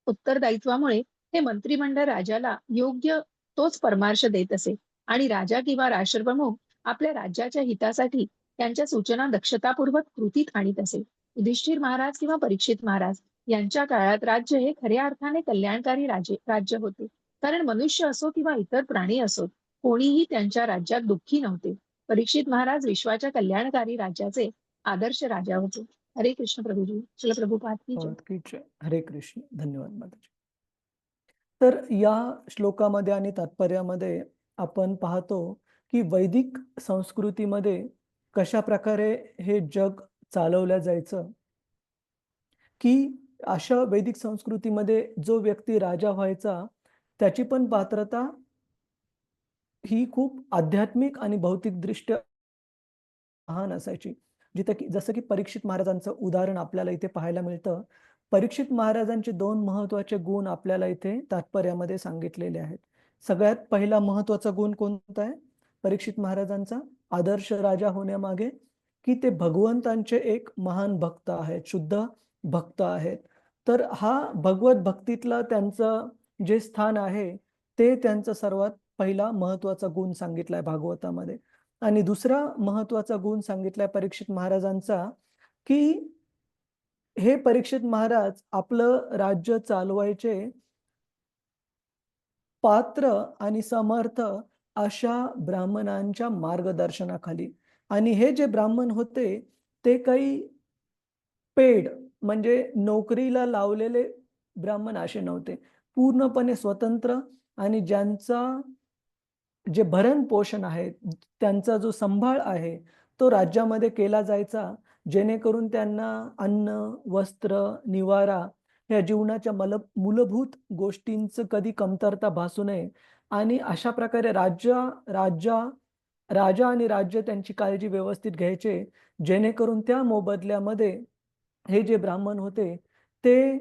उत्तरदायित्वामुळे हे मंत्रिमंडळ राजाला योग्य तोच परामर्श देत असे आणि राजा किंवा राष्ट्रप्रमुख आपल्या राज्याच्या हितासाठी त्यांच्या सूचना दक्षतापूर्वक कृतीत आणीत असे. युधिष्ठिर महाराज किंवा परीक्षित महाराज यांच्या काळात राज्य हे खऱ्या अर्थाने कल्याणकारी राज्य होते. कारण मनुष्य असो किंवा इतर प्राणी असो कोणीही त्यांच्या राज्यात दुःखी नव्हते. परीक्षित महाराज विश्वाच्या कल्याणकारी राज्याचे आदर्श राजा होते. हरे कृष्ण प्रभुजी. श्रील प्रभुपाद की जय. हरे कृष्ण. धन्यवाद माताजी. तर या श्लोकामध्ये आणि तात्पर्यामध्ये आपण पाहतो की वैदिक संस्कृतीमध्ये कशा प्रकारे हे जग चालवलं जायचं, की अशा वैदिक संस्कृतीमध्ये जो व्यक्ती राजा व्हायचा त्याची पण पात्रता ही खूप आध्यात्मिक आणि भौतिक दृष्ट्या महान असायची. जसं की परीक्षित महाराजांचं उदाहरण आपल्याला इथे पाहायला मिळतं. परीक्षित महाराजांचे 2 महत्वाचे गुण आपल्याला इथे तात्पर्यामध्ये सांगितलेले आहेत. सगळ्यात पहिला महत्वाचा गुण कोणता आहे परीक्षित महाराजांचा आदर्श राजा होण्यामागे, की ते भगवंतांचे एक महान भक्त आहेत, शुद्ध भक्त आहेत. तर हा भगवत भक्तीतला त्यांचं जे स्थान आहे ते त्यांचा सर्वात पहिला महत्वाचा गुण सांगितलाय भागवतामध्ये. आणि दुसरा महत्वाचा गुण सांगितलाय परीक्षित महाराजांचा, की हे परीक्षित महाराज आपलं राज्य चालवायचे पात्र आणि समर्थ अशा ब्राह्मणांच्या मार्गदर्शनाखाली. आणि हे जे ब्राह्मण होते ते काही पेड म्हणजे नोकरीला लावलेले ब्राह्मण असे नव्हते. पूर्णपणे स्वतंत्र आणि ज्यांचा जे भरण पोषण आहे, त्यांचा जो सांभाळ आहे तो राज्यामध्ये केला जायचा, जेणेकरून त्यांना अन्न, वस्त्र, निवारा या जीवनाच्या मूलभूत गोष्टींचं कधी कमतरता भासू नये. आणि अशा प्रकारे राजा आणि राज्य त्यांची काळजी व्यवस्थित घ्यायचे, जेणेकरून त्या मोबदल्यामध्ये हे जे ब्राह्मण होते ते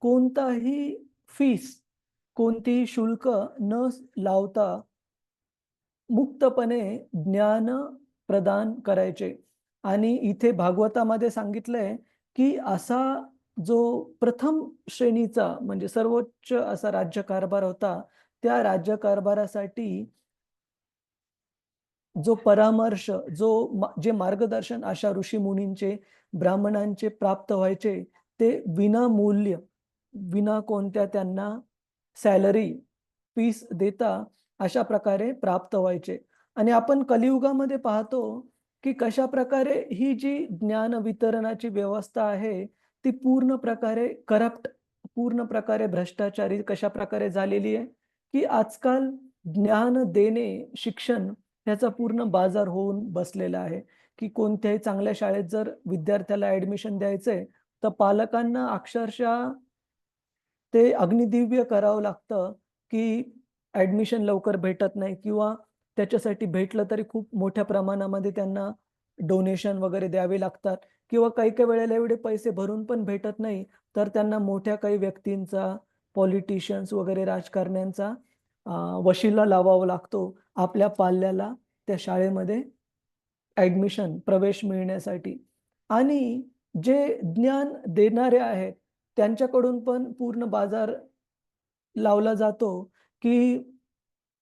कोणताही फीस, कोणतीही शुल्क न लावता मुक्तपणे ज्ञान प्रदान करायचे. आणि इथे भागवतामध्ये सांगितलंय की असा जो प्रथम श्रेणीचा म्हणजे सर्वोच्च असा राज्यकारभार होता, त्या राज्यकारभारासाठी जो परामर्श, जे मार्गदर्शन अशा ऋषीमुनींचे, ब्राह्मणांचे प्राप्त व्हायचे, ते विनामूल्य, विना कोणत्या त्यांना सॅलरी, फीस देता अशा प्रकारे प्राप्त व्हायचे. आणि आपण कलियुगामध्ये पाहतो, की कशाप्रकारे ही जी ज्ञान वितरणाची व्यवस्था आहे, ती पूर्ण प्रकारे करप्ट, पूर्ण प्रकारे भ्रष्टाचारी कशाप्रकारे झालेली आहे, की आजकाल ज्ञान देणे, शिक्षण ह्याचा पूर्ण बाजार होऊन बसलेला आहे, की कोणत्याही चांगल्या शाळेत जर विद्यार्थ्याला ॲडमिशन द्यायचंय, तर पालकांना अक्षरशः ते अग्निदिव्य करावं लागतं, की ॲडमिशन लवकर भेटत नाही किंवा त्याच्यासाठी भेटलं तरी खूप मोठ्या प्रमाणामध्ये त्यांना डोनेशन वगैरे द्यावे लागतात किंवा काही-काही वेळेला एवढे पैसे भरून पण भेटत नाही, तर त्यांना मोठ्या काही व्यक्तींचा, पॉलिटिशियन्स वगैरे राजकारण्यांचा अ, वशिला लावावा लागतो आपल्या पाल्याला त्या शाळेमध्ये प्रवेश मिळण्यासाठी. आणि जे ज्ञान देणारे आहेत, त्यांच्याकडून पण पूर्ण बाजार लावला जातो, की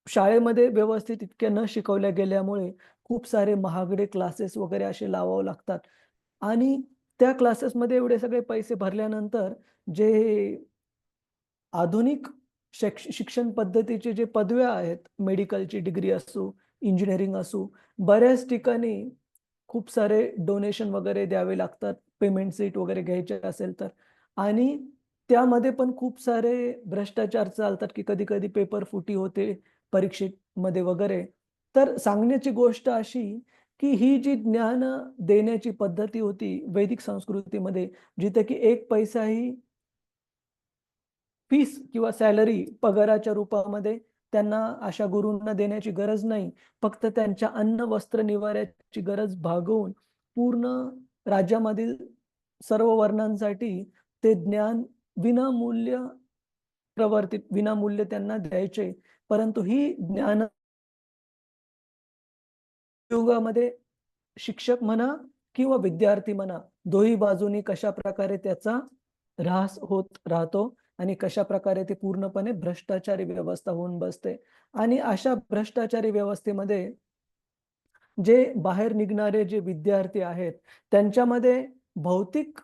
शाळेमध्ये व्यवस्थित इतक्या न शिकवल्या गेल्यामुळे खूप सारे महागडे क्लासेस वगैरे असे लावावे लागतात. आणि त्या क्लासेसमध्ये एवढे सगळे पैसे भरल्यानंतर जे आधुनिक शिक्षण पद्धतीचे जे पदव्या आहेत, मेडिकलची डिग्री असो, इंजिनिअरिंग असो, बऱ्याच ठिकाणी खूप सारे डोनेशन वगैरे द्यावे लागतात, पेमेंट सीट वगैरे घ्यायचे असेल तर. आणि त्यामध्ये पण खूप सारे भ्रष्टाचार चालतात, की कधी-कधी पेपर फुटी होते परीक्षेमध्ये वगैरे. तर सांगण्याची गोष्ट अशी, की ही जी ज्ञान देण्याची पद्धती होती वैदिक संस्कृतीमध्ये, जिथे की एक पैसाही फीस किंवा सॅलरी पगाराच्या रूपामध्ये त्यांना अशा गुरूंना देण्याची गरज नाही. फक्त त्यांच्या अन्न, वस्त्र, निवाऱ्याची गरज भागवून पूर्ण राज्यामधील सर्व वर्णांसाठी ते ज्ञान विनामूल्य विनामूल्य त्यांना द्यायचे. परंतु ही ज्ञान युगामध्ये शिक्षक म्हणा किंवा विद्यार्थी म्हणा, दोन्ही बाजूनी कशाप्रकारे त्याचा ऱ्हास होत राहतो आणि कशाप्रकारे ते पूर्णपणे भ्रष्टाचारी व्यवस्था होऊन बसते. आणि अशा भ्रष्टाचारी व्यवस्थेमध्ये जे बाहेर निघणारे जे विद्यार्थी आहेत, त्यांच्यामध्ये भौतिक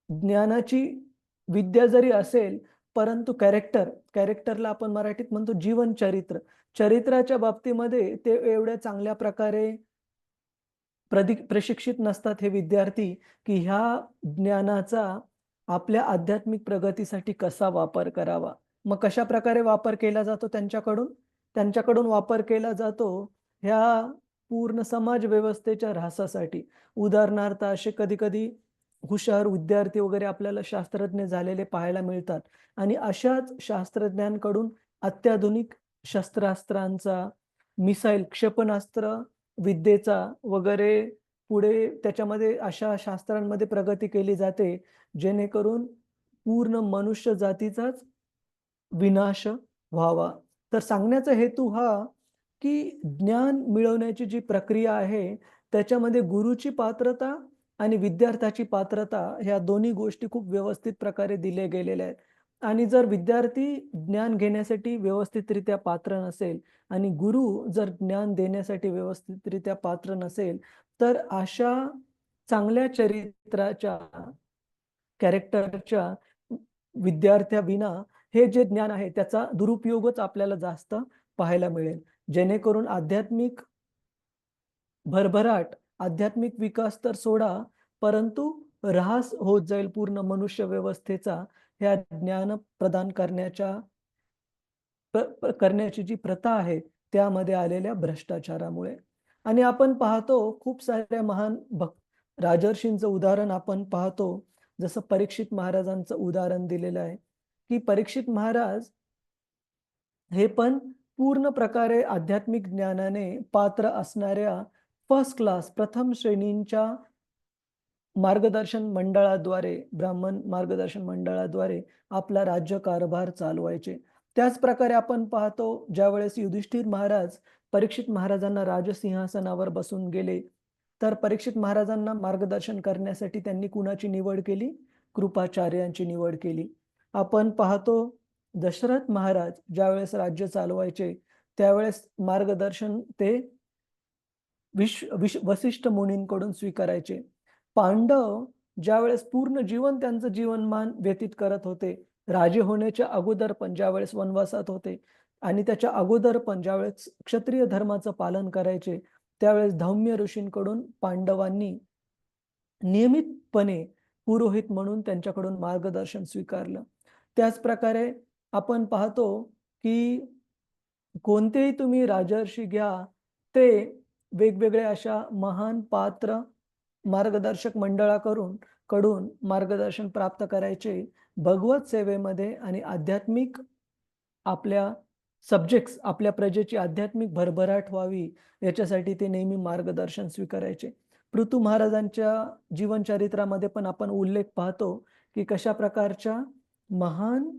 ज्ञानाची विद्या जरी असेल, परंतु कॅरेक्टरला आपण मराठीत म्हणतो जीवनचरित्र. चरित्राच्या बाबतीमध्ये ते एवढ्या चांगल्या प्रकारे प्रशिक्षित नसतात हे विद्यार्थी, की ह्या ज्ञानाचा आपल्या आध्यात्मिक प्रगतीसाठी कसा वापर करावा. मग कशाप्रकारे वापर केला जातो त्यांच्याकडून? त्यांच्याकडून वापर केला जातो ह्या पूर्ण समाज व्यवस्थेच्या ऱ्हासासाठी. उदाहरणार्थ असे कधी-कधी हुशार विद्यार्थी वगैरे आपल्याला शास्त्रज्ञ झालेले पाहायला मिळतात आणि अशाच शास्त्रज्ञांकडून अत्याधुनिक शस्त्रास्त्रांचा, मिसाईल, क्षेपणास्त्र विद्येचा वगैरे पुढे त्याच्यामध्ये अशा शास्त्रांमध्ये प्रगती केली जाते, जेणेकरून पूर्ण मनुष्य जातीचाच विनाश व्हावा. तर सांगण्याचा हेतू हा, की ज्ञान मिळवण्याची जी प्रक्रिया आहे, त्याच्यामध्ये गुरुची पात्रता आणि विद्यार्थ्याची पात्रता ह्या दोन्ही गोष्टी खूप व्यवस्थित प्रकारे दिल्या गेलेल्या आहेत. आणि जर विद्यार्थी ज्ञान घेण्यासाठी व्यवस्थितरित्या पात्र नसेल आणि गुरु जर ज्ञान देण्यासाठी व्यवस्थितरित्या पात्र नसेल, तर अशा चांगल्या चरित्राच्या, कॅरेक्टरच्या विद्यार्थ्याविना हे जे ज्ञान आहे त्याचा दुरुपयोगच आपल्याला जास्त पाहायला मिळेल. जेणेकरून भरभराट, आध्यात्मिक विकास तर सोडा, परंतु ऱ्हास होत जाईल पूर्ण मनुष्य व्यवस्थेचा ह्या ज्ञान प्रदान करण्याची जी प्रथा आहे, त्यामध्ये आलेल्या भ्रष्टाचारामुळे. आणि आपण पाहतो खूप साऱ्या महान राजर्षींचं उदाहरण आपण पाहतो. जसं परीक्षित महाराजांचं उदाहरण दिलेलं आहे, की परीक्षित महाराज हे पण पूर्ण प्रकारे आध्यात्मिक ज्ञानाने पात्र असणाऱ्या फर्स्ट क्लास प्रथम श्रेणींच्या ब्राह्मण मार्गदर्शन मंडळाद्वारे आपला राज्यकारभार चालवायचे. त्याचप्रकारे आपण पाहतो ज्यावेळेस युधिष्ठिर महाराज परीक्षित महाराजांना राजसिंहासनावर बसून गेले, तर परीक्षित महाराजांना मार्गदर्शन करण्यासाठी त्यांनी कुणाची निवड केली? कृपाचार्यांची निवड केली. आपण पाहतो दशरथ महाराज ज्यावेळेस राज्य चालवायचे त्यावेळेस मार्गदर्शन ते वसिष्ठ मुनींकडून स्वीकारायचे. पांडव ज्यावेळेस पूर्ण जीवन त्यांचं जीवनमान व्यतीत करत होते, राजे होण्याच्या अगोदर पण ज्यावेळेस वनवासात होते आणि त्याच्या अगोदर पण ज्यावेळेस क्षत्रिय धर्माचं पालन करायचे, त्यावेळेस धौम्य ऋषींकडून पांडवांनी नियमितपणे पुरोहित म्हणून त्यांच्याकडून मार्गदर्शन स्वीकारलं. त्याच प्रकारे आपण पाहतो की कोणतेही तुम्ही राजर्षी घ्या, ते वेगवेगळे अशा महान पात्र मार्गदर्शक कडून मार्गदर्शन प्राप्त करायचे. भगवत सेवेमध्ये आणि आध्यात्मिक आपल्या आपल्या प्रजेची आध्यात्मिक भरभराट व्हावी याच्यासाठी ते नेहमी मार्गदर्शन स्वीकारायचे. पृथू महाराजांच्या जीवनचरित्रामध्ये पण आपण उल्लेख पाहतो की कशा प्रकारच्या महान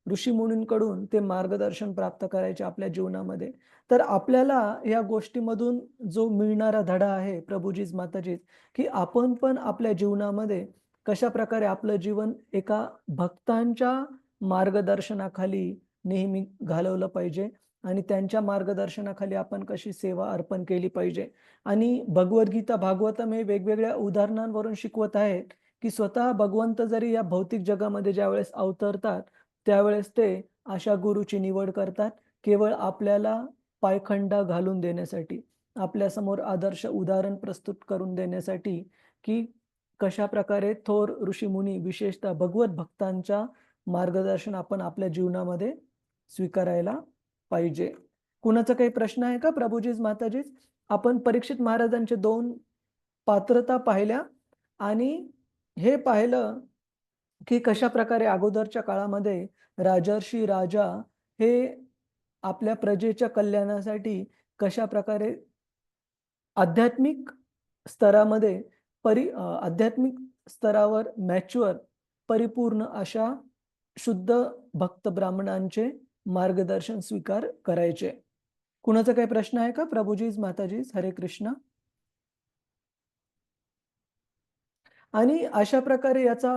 ऋषीमुनींकडून ते मार्गदर्शन प्राप्त करायचे आपल्या जीवनामध्ये. तर आपल्याला या गोष्टीमधून जो मिळणारा धडा आहे प्रभूजीच माताजीच, की आपण पण आपल्या जीवनामध्ये कशा प्रकारे आपलं जीवन एका भक्तांच्या मार्गदर्शनाखाली नेहमी घालवलं पाहिजे आणि त्यांच्या मार्गदर्शनाखाली आपण कशी सेवा अर्पण केली पाहिजे. आणि भगवद्गीता भागवतम हे वेगवेगळ्या उदाहरणांवरून शिकवत आहेत की स्वतः भगवंत जरी या भौतिक जगामध्ये ज्यावेळेस अवतरतात त्यावेळेस ते अशा गुरुची निवड करतात केवळ आपल्याला पायखंडा घालून देण्यासाठी, आपल्यासमोर आदर्श उदाहरण प्रस्तुत करून देण्यासाठी की कशा प्रकारे थोर ऋषीमुनी विशेषतः भगवत भक्तांच्या मार्गदर्शन आपण आपल्या जीवनामध्ये स्वीकारायला पाहिजे. कुणाचा काही प्रश्न आहे का प्रभूजीच माताजीच? आपण परीक्षित महाराजांचे 2 पात्रता पाहिल्या आणि हे पाहिलं की कशा प्रकारे अगोदरच्या काळामध्ये राजर्षी राजा हे आपल्या प्रजेच्या कल्याणासाठी कशा प्रकारे आध्यात्मिक स्तरामध्ये आध्यात्मिक स्तरावर मॅच्युअर परिपूर्ण अशा शुद्ध भक्त ब्राह्मणांचे मार्गदर्शन स्वीकार करायचे. कुणाचा काही प्रश्न आहे का प्रभूजीच माताजीच? हरे कृष्ण. आणि अशा प्रकारे याचा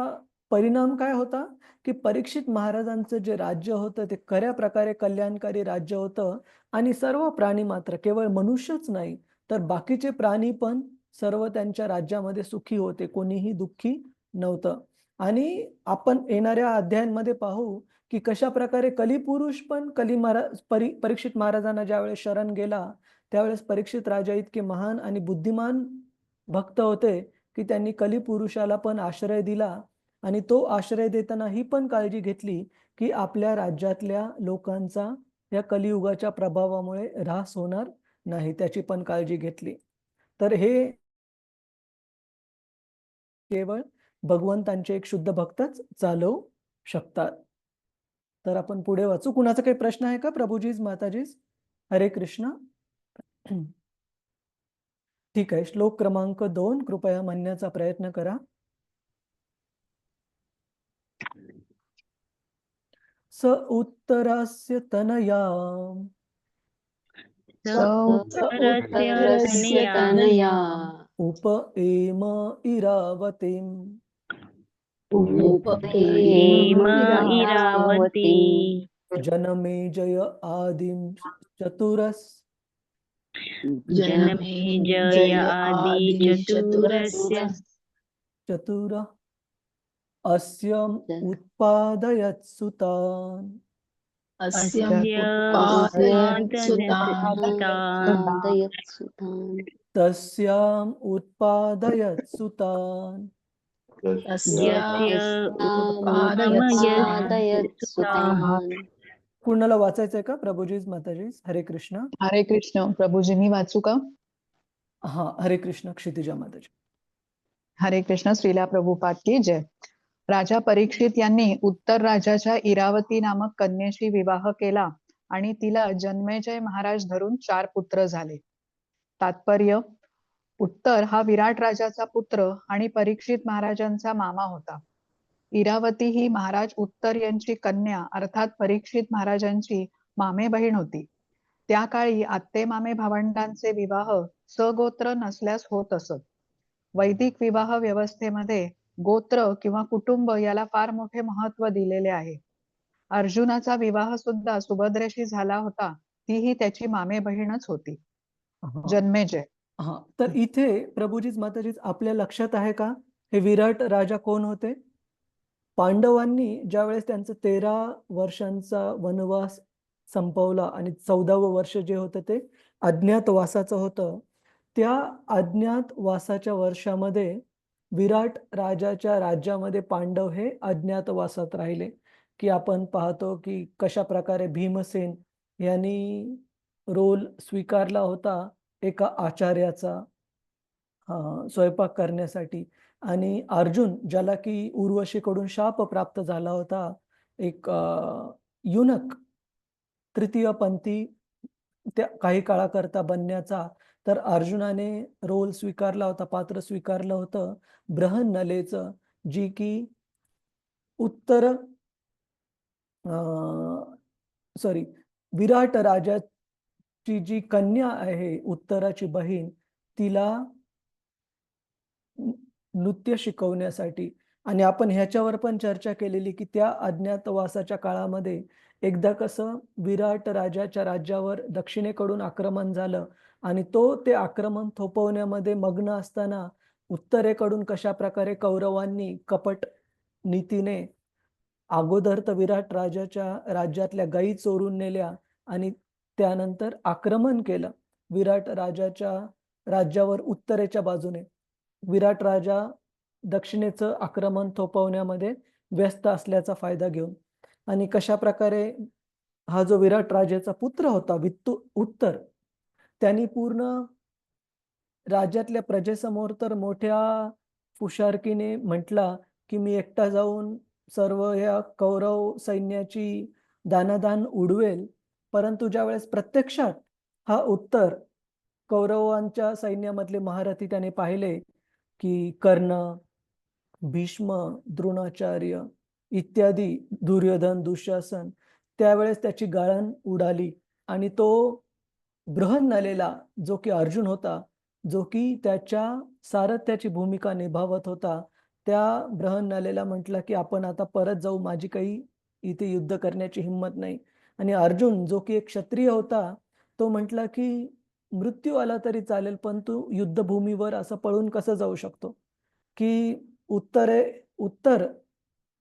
परिणाम काय होता की परीक्षित महाराजांचं जे राज्य होतं ते खऱ्या प्रकारे कल्याणकारी राज्य होतं आणि सर्व प्राणी मात्र केवळ मनुष्यच नाही तर बाकीचे प्राणी पण सर्व त्यांच्या राज्यामध्ये सुखी होते, कोणीही दुःखी नव्हतं. आणि आपण येणाऱ्या अध्यायांमध्ये पाहू की कशा प्रकारे कलिपुरुष पण परीक्षित महाराजांना ज्यावेळेस शरण गेला त्यावेळेस परीक्षित राजा इतके महान आणि बुद्धिमान भक्त होते की त्यांनी कलिपुरुषाला पण आश्रय दिला आणि तो आश्रय देताना ही पण काळजी घेतली की आपल्या राज्यातल्या लोकांचा या कलियुगाच्या प्रभावामुळे ऱ्हास होणार नाही, त्याची पण काळजी घेतली. तर हे केवळ भगवंतांचे एक शुद्ध भक्तच चालवू शकतात. तर आपण पुढे वाचू. कुणाचा काही प्रश्न आहे का प्रभूजीच माताजीच? हरे कृष्ण. ठीक आहे, श्लोक क्रमांक 2 कृपया म्हणण्याचा प्रयत्न करा. स उत्तरस्य तनया उत्तरस्य तनया उप एम इरावतीम् उपहेम इरावती जनमेजय आदिं चतुरस् जनमेजय आदि चतुरस्य चतुर अस्य उत्पादयत् सुतान् अस्य उत्पादयत्सुतान् तस्याम् उत्पादयत् सुतान् कुणाला वाचायचंय का प्रभूजीच माताजीच? हरे कृष्ण. हरे कृष्ण. प्रभूजी मी वाचू का? हा, हरे कृष्ण क्षितिजा माताजी. हरे कृष्ण. श्रीला प्रभुपाद की जय. राजा परीक्षित यांनी उत्तर राजाच्या इरावती नामक कन्येशी विवाह केला आणि तिला जन्मेजय महाराज धरून 4 पुत्र झाले. तात्पर्य: उत्तर हा विराट राजाचा पुत्र आणि परीक्षित महाराजांचा मामा होता. इरावती ही महाराज उत्तर यांची कन्या अर्थात परीक्षित महाराजांची मामे बहीण होती. त्या काळी आत्ते मामे भावंडांचे विवाह सगोत्र नसल्यास होत असत. वैदिक विवाह व्यवस्थेमध्ये गोत्र किंवा कुटुंब याला फार मोठे महत्व दिलेले आहे. अर्जुनाचा विवाह सुद्धा सुभद्रेशी झाला होता, तीही त्याची मामे बहीणच होती. हा जन्मेजय. तर इथे प्रभूजीच माताजीच आपल्या लक्षात आहे का हे विराट राजा कोण होते? पांडवांनी ज्यावेळेस त्यांचं 13 वर्षांचा वनवास संपवला आणि 14वं वर्ष जे होतं ते अज्ञातवासाचं होतं, त्या अज्ञातवासाच्या वर्षामध्ये विराट राजाच्या राज्यामध्ये पांडव हे अज्ञातवासात राहिले. की आपण पाहतो की कशा प्रकारे भीमसेन यांनी रोल स्वीकारला होता एका आचार्याचा स्वयंपाक करण्यासाठी, आणि अर्जुन ज्याला की उर्वशीकडून शाप प्राप्त झाला होता एक युनक तृतीय पंथी त्या काही काळाकरता बनण्याचा, तर अर्जुनाने रोल स्वीकारला होता, पात्र स्वीकारलं होतं बृहन्नलेचं, जी की उत्तर सॉरी विराट राजाची जी कन्या आहे उत्तराची बहीण, तिला नृत्य शिकवण्यासाठी. आणि आपण ह्याच्यावर पण चर्चा केलेली की त्या अज्ञातवासाच्या काळामध्ये एकदा कसं विराट राजाच्या राज्यावर दक्षिणेकडून आक्रमण झालं आणि तो ते आक्रमण थोपवण्यामध्ये मग्न असताना उत्तरेकडून कशा प्रकारे कौरवांनी कपट नीतीने अगोदर तर विराट राजाच्या राज्यातल्या गायी चोरून नेल्या आणि त्यानंतर आक्रमण केलं विराट राजाच्या राज्यावर उत्तरेच्या बाजूने. विराट राजा दक्षिणेचं आक्रमण थोपवण्यामध्ये व्यस्त असल्याचा फायदा घेऊन, आणि कशा प्रकारे हा जो विराट राजाचा पुत्र होता उत्तर, त्यांनी पूर्ण राज्यातल्या प्रजेसमोर तर मोठ्या फुशारकीने म्हटला की मी एकटा जाऊन सर्व या कौरव सैन्याची दानादान उडवेल. परंतु ज्यावेळेस प्रत्यक्षात हा उत्तर कौरवांच्या सैन्यामधले महारथी त्याने पाहिले की कर्ण, भीष्म, द्रोणाचार्य इत्यादी, दुर्योधन, दुःशासन, त्यावेळेस त्याची गाळण उडाली आणि तो बृहन्नलेला जो की अर्जुन होता, जो की त्याच्या सारथ्याची भूमिका निभावत होता, त्या बृहन्नलेला म्हटलं की आपण आता परत जाऊ, माझी काही इथे युद्ध करण्याची हिंमत नाही. आणि अर्जुन जो की एक क्षत्रिय होता, तो म्हटला की मृत्यू आला तरी चालेल, पण तू युद्धभूमीवर असं पळून कसं जाऊ शकतो? की उत्तर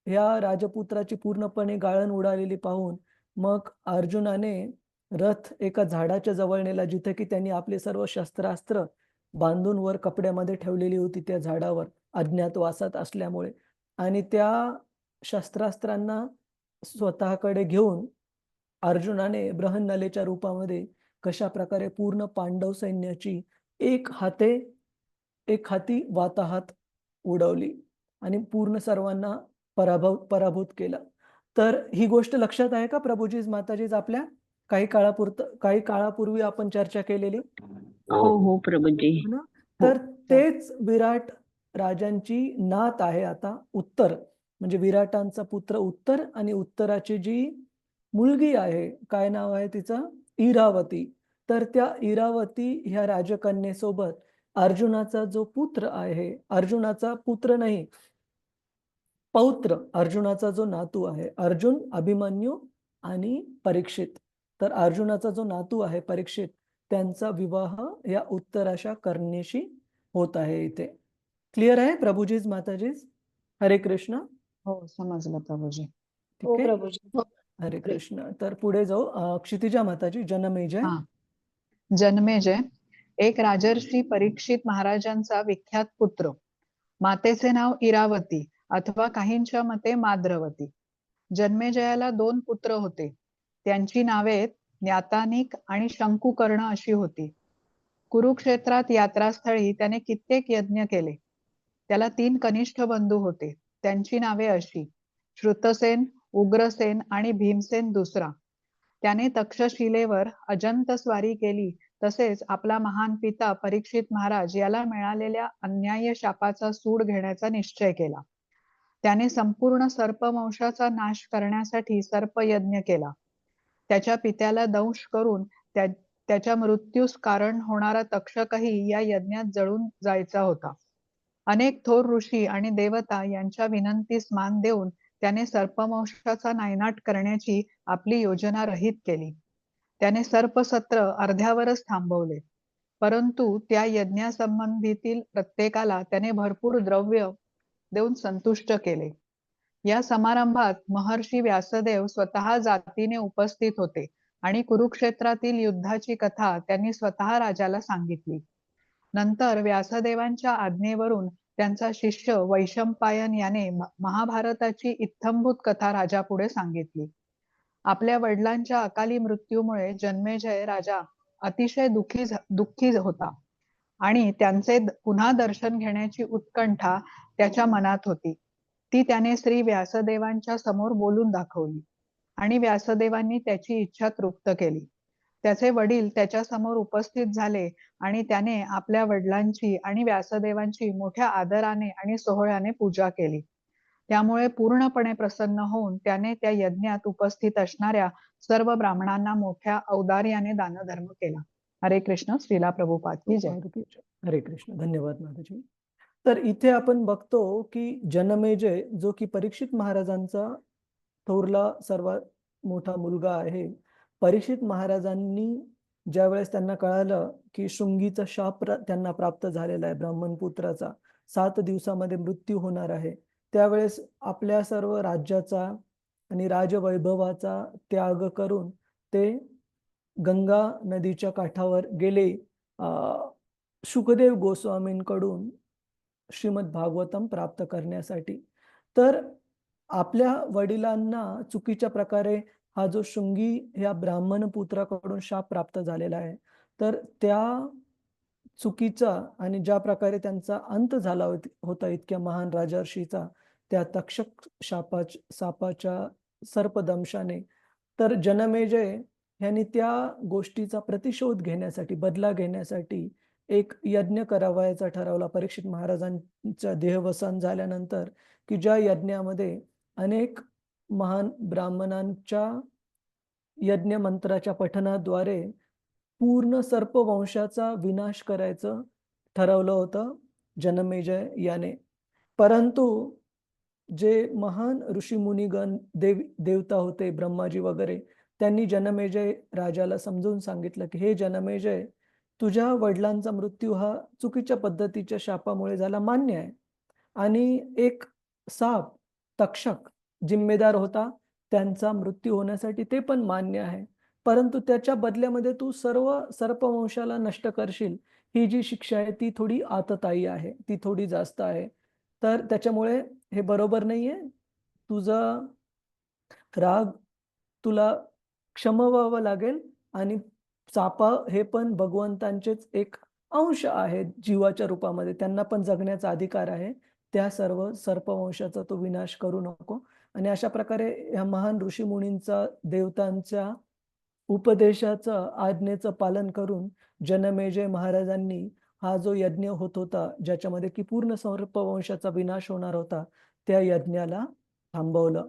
ह्या राजपुत्राची पूर्णपणे गाळण उडालेली पाहून मग अर्जुनाने रथ एका झाडाच्या जवळ नेला, जिथे की त्यांनी आपले सर्व शस्त्रास्त्र बांधून वर कपड्यामध्ये ठेवलेली होती त्या झाडावर अज्ञातवासात असल्यामुळे. आणि त्या शस्त्रास्त्रांना स्वतःकडे घेऊन अर्जुनाने बृहन्नलेच्या रूपामध्ये कशा प्रकारे पूर्ण पांडव सैन्याची एक हाती वाताहात उडवली आणि पूर्ण सर्वांना पराभूत केलं. तर ही गोष्ट लक्षात आहे का प्रभूजीज माताजीज आपल्या? काही काळापूर्वी आपण चर्चा केलेली. हो हो प्रभूजी. ना? हो. तर तेच विराट राजांची नात आहे आता उत्तर, म्हणजे विराटांचा पुत्र उत्तर आणि उत्तराची जी मुलगी आहे, काय नाव आहे तिचं? इरावती. तर त्या इरावती ह्या राजकन्येसोबत अर्जुनाचा जो पुत्र आहे, अर्जुनाचा पुत्र नाही, पौत्र, अर्जुनाचा जो नातू आहे, अर्जुन, अभिमन्यू आणि परीक्षित. तर अर्जुनाचा जो नातू आहे परीक्षित, त्यांचा विवाह या उत्तर अशा कन्येशी होत आहे इथे. क्लिअर आहे प्रभूजीज माताजीज? हरे कृष्ण. हो, समजलं प्रभूजी. ठीक आहे. हरे कृष्ण. तर पुढे जाऊ. क्षितिजा माताजी, जनमेजय. हा. जन्मेजय एक राजर्षी परीक्षित महाराजांचा विख्यात पुत्र. मातेचे नाव इरावती अथवा काहींच्या मते माद्रवती. जन्मेजयाला 2 पुत्र होते. त्यांची नावे ज्ञातानिक आणि शंकुकर्ण अशी होती. कुरुक्षेत्रात यात्रास्थळी त्याने कित्येक यज्ञ केले. त्याला 3 कनिष्ठ बंधू होते. त्यांची नावे अशी: श्रुतसेन, उग्रसेन आणि भीमसेन दुसरा. त्याने तक्षशिलेवर अजंत स्वारी केली. तसेच आपला महान पिता परीक्षित महाराज याला मिळालेल्या अन्याय शापाचा सूड घेण्याचा निश्चय केला. त्याने संपूर्ण सर्पवंशाचा नाश करण्यासाठी सर्पयज्ञ केला. त्याच्या पित्याला दंश करून त्याच्या मृत्यूस कारण होणारा तक्षकही या यज्ञात जळून जायचा होता. अनेक थोर ऋषी आणि देवता यांच्या विनंतीस मान देऊन त्याने सर्पवंशाचा नायनाट करण्याची आपली योजना रहित केली. त्याने सर्पसत्र अर्ध्यावरच थांबवले, परंतु त्या यज्ञासंबंधीतील प्रत्येकाला त्याने भरपूर द्रव्य देऊन संतुष्ट केले. या समारंभात महर्षी व्यासदेव स्वतः जातीने उपस्थित होते आणि कुरुक्षेत्रातील युद्धाची कथा त्यांनी स्वतः राजाला सांगितली. नंतर व्यासदेवांच्या आज्ञेवरून त्यांचा शिष्य वैशंपायन याने महाभारताची इत्थंभूत कथा राजापुढे सांगितली. आपल्या वडिलांच्या अकाली मृत्यूमुळे जन्मेजय राजा अतिशय दुःखी होता आणि त्यांचे पुन्हा दर्शन घेण्याची उत्कंठा त्याच्या मनात होती. ती त्याने श्री व्यासदेवांच्या समोर बोलून दाखवली आणि व्यासदेवांनी त्याची इच्छा तृप्त केली. त्याचे वडील त्याच्या समोर उपस्थित झाले आणि त्याने आपल्या वडिलांची आणि व्यासदेवांची मोठ्या आदराने आणि सोहळ्याने पूजा केली. त्यामुळे पूर्णपणे प्रसन्न होऊन त्याने त्या यज्ञात उपस्थित असणाऱ्या सर्व ब्राह्मणांना मोठ्या औदार्याने दानधर्म केला. हरे कृष्ण. श्रीला प्रभुपाद की जय. हरे कृष्ण. धन्यवाद माताजी. तर इथे आपण बघतो की जनमेजय जो की परीक्षित महाराजांचा थोरला सर्वात मोठा मुलगा आहे, परीक्षित महाराजांनी ज्यावेळेस त्यांना कळालं की शृंगीचा शाप त्यांना प्राप्त झालेला आहे, ब्राह्मणपुत्राचा 7 दिवसामध्ये मृत्यू होणार आहे, त्यावेळेस आपल्या सर्व राज्याचा आणि राजवैभवाचा त्याग करून ते गंगा नदीच्या काठावर गेले शुकदेव गोस्वामींकडून श्रीमद भागवतम प्राप्त करण्यासाठी. तर आपल्या वडिलांना चुकीच्या प्रकारे हा जो शृंगी या ब्राह्मण पुत्राकडून शाप प्राप्त झालेला आहे, तर त्या चुकीचा आणि ज्या प्रकारे त्यांचा अंत झाला होता इतक्या महान राजर्षीचा, त्या तक्षक सापाच्या सर्पदंशाने, तर जनमेजय यांनी त्या गोष्टीचा प्रतिशोध घेण्यासाठी, बदला घेण्यासाठी एक यज्ञ करावयाचा ठरवला परीक्षित महाराजांचा देहवसान झाल्यानंतर, की ज्या यज्ञामध्ये अनेक महान ब्राह्मणांच्या यज्ञ मंत्राच्या पठणाद्वारे पूर्ण सर्पवंशाचा विनाश करायचं ठरवलं होतं जनमेजय याने. परंतु जे महान ऋषीमुनिगण देवता होते, ब्रह्माजी वगैरे, त्यांनी जनमेजय राजाला समजून सांगितलं की हे जनमेजय, तुझ्या वडिलांचा मृत्यू हा चुकीच्या पद्धतीच्या शापामुळे झाला, मान्य आहे, आणि एक साप तक्षक जिम्मेदार होता त्यांचा मृत्यू होण्यासाठी, ते पण मान्य आहे, परंतु त्याच्या बदल्यामध्ये तू सर्व सर्पवंशाला नष्ट करशील, ही जी शिक्षा आहे ती थोडी आततायी आहे, ती थोडी जास्त आहे. तर त्याच्यामुळे हे बरोबर नाहीये. तुझा राग तुला क्षमवावं लागेल, आणि सापा हे पण भगवंतांचेच एक अंश आहेत जीवाच्या रूपामध्ये, त्यांना पण जगण्याचा अधिकार आहे. त्या सर्व सर्पवंशाचा तो विनाश करू नको. आणि अशा प्रकारे या महान ऋषीमुनींचा, देवतांच्या उपदेशाचं, आज्ञेचं पालन करून जनमेजय महाराजांनी हा जो यज्ञ होत होता, ज्याच्यामध्ये की पूर्ण सर्पवंशाचा विनाश होणार होता, त्या यज्ञाला थांबवलं.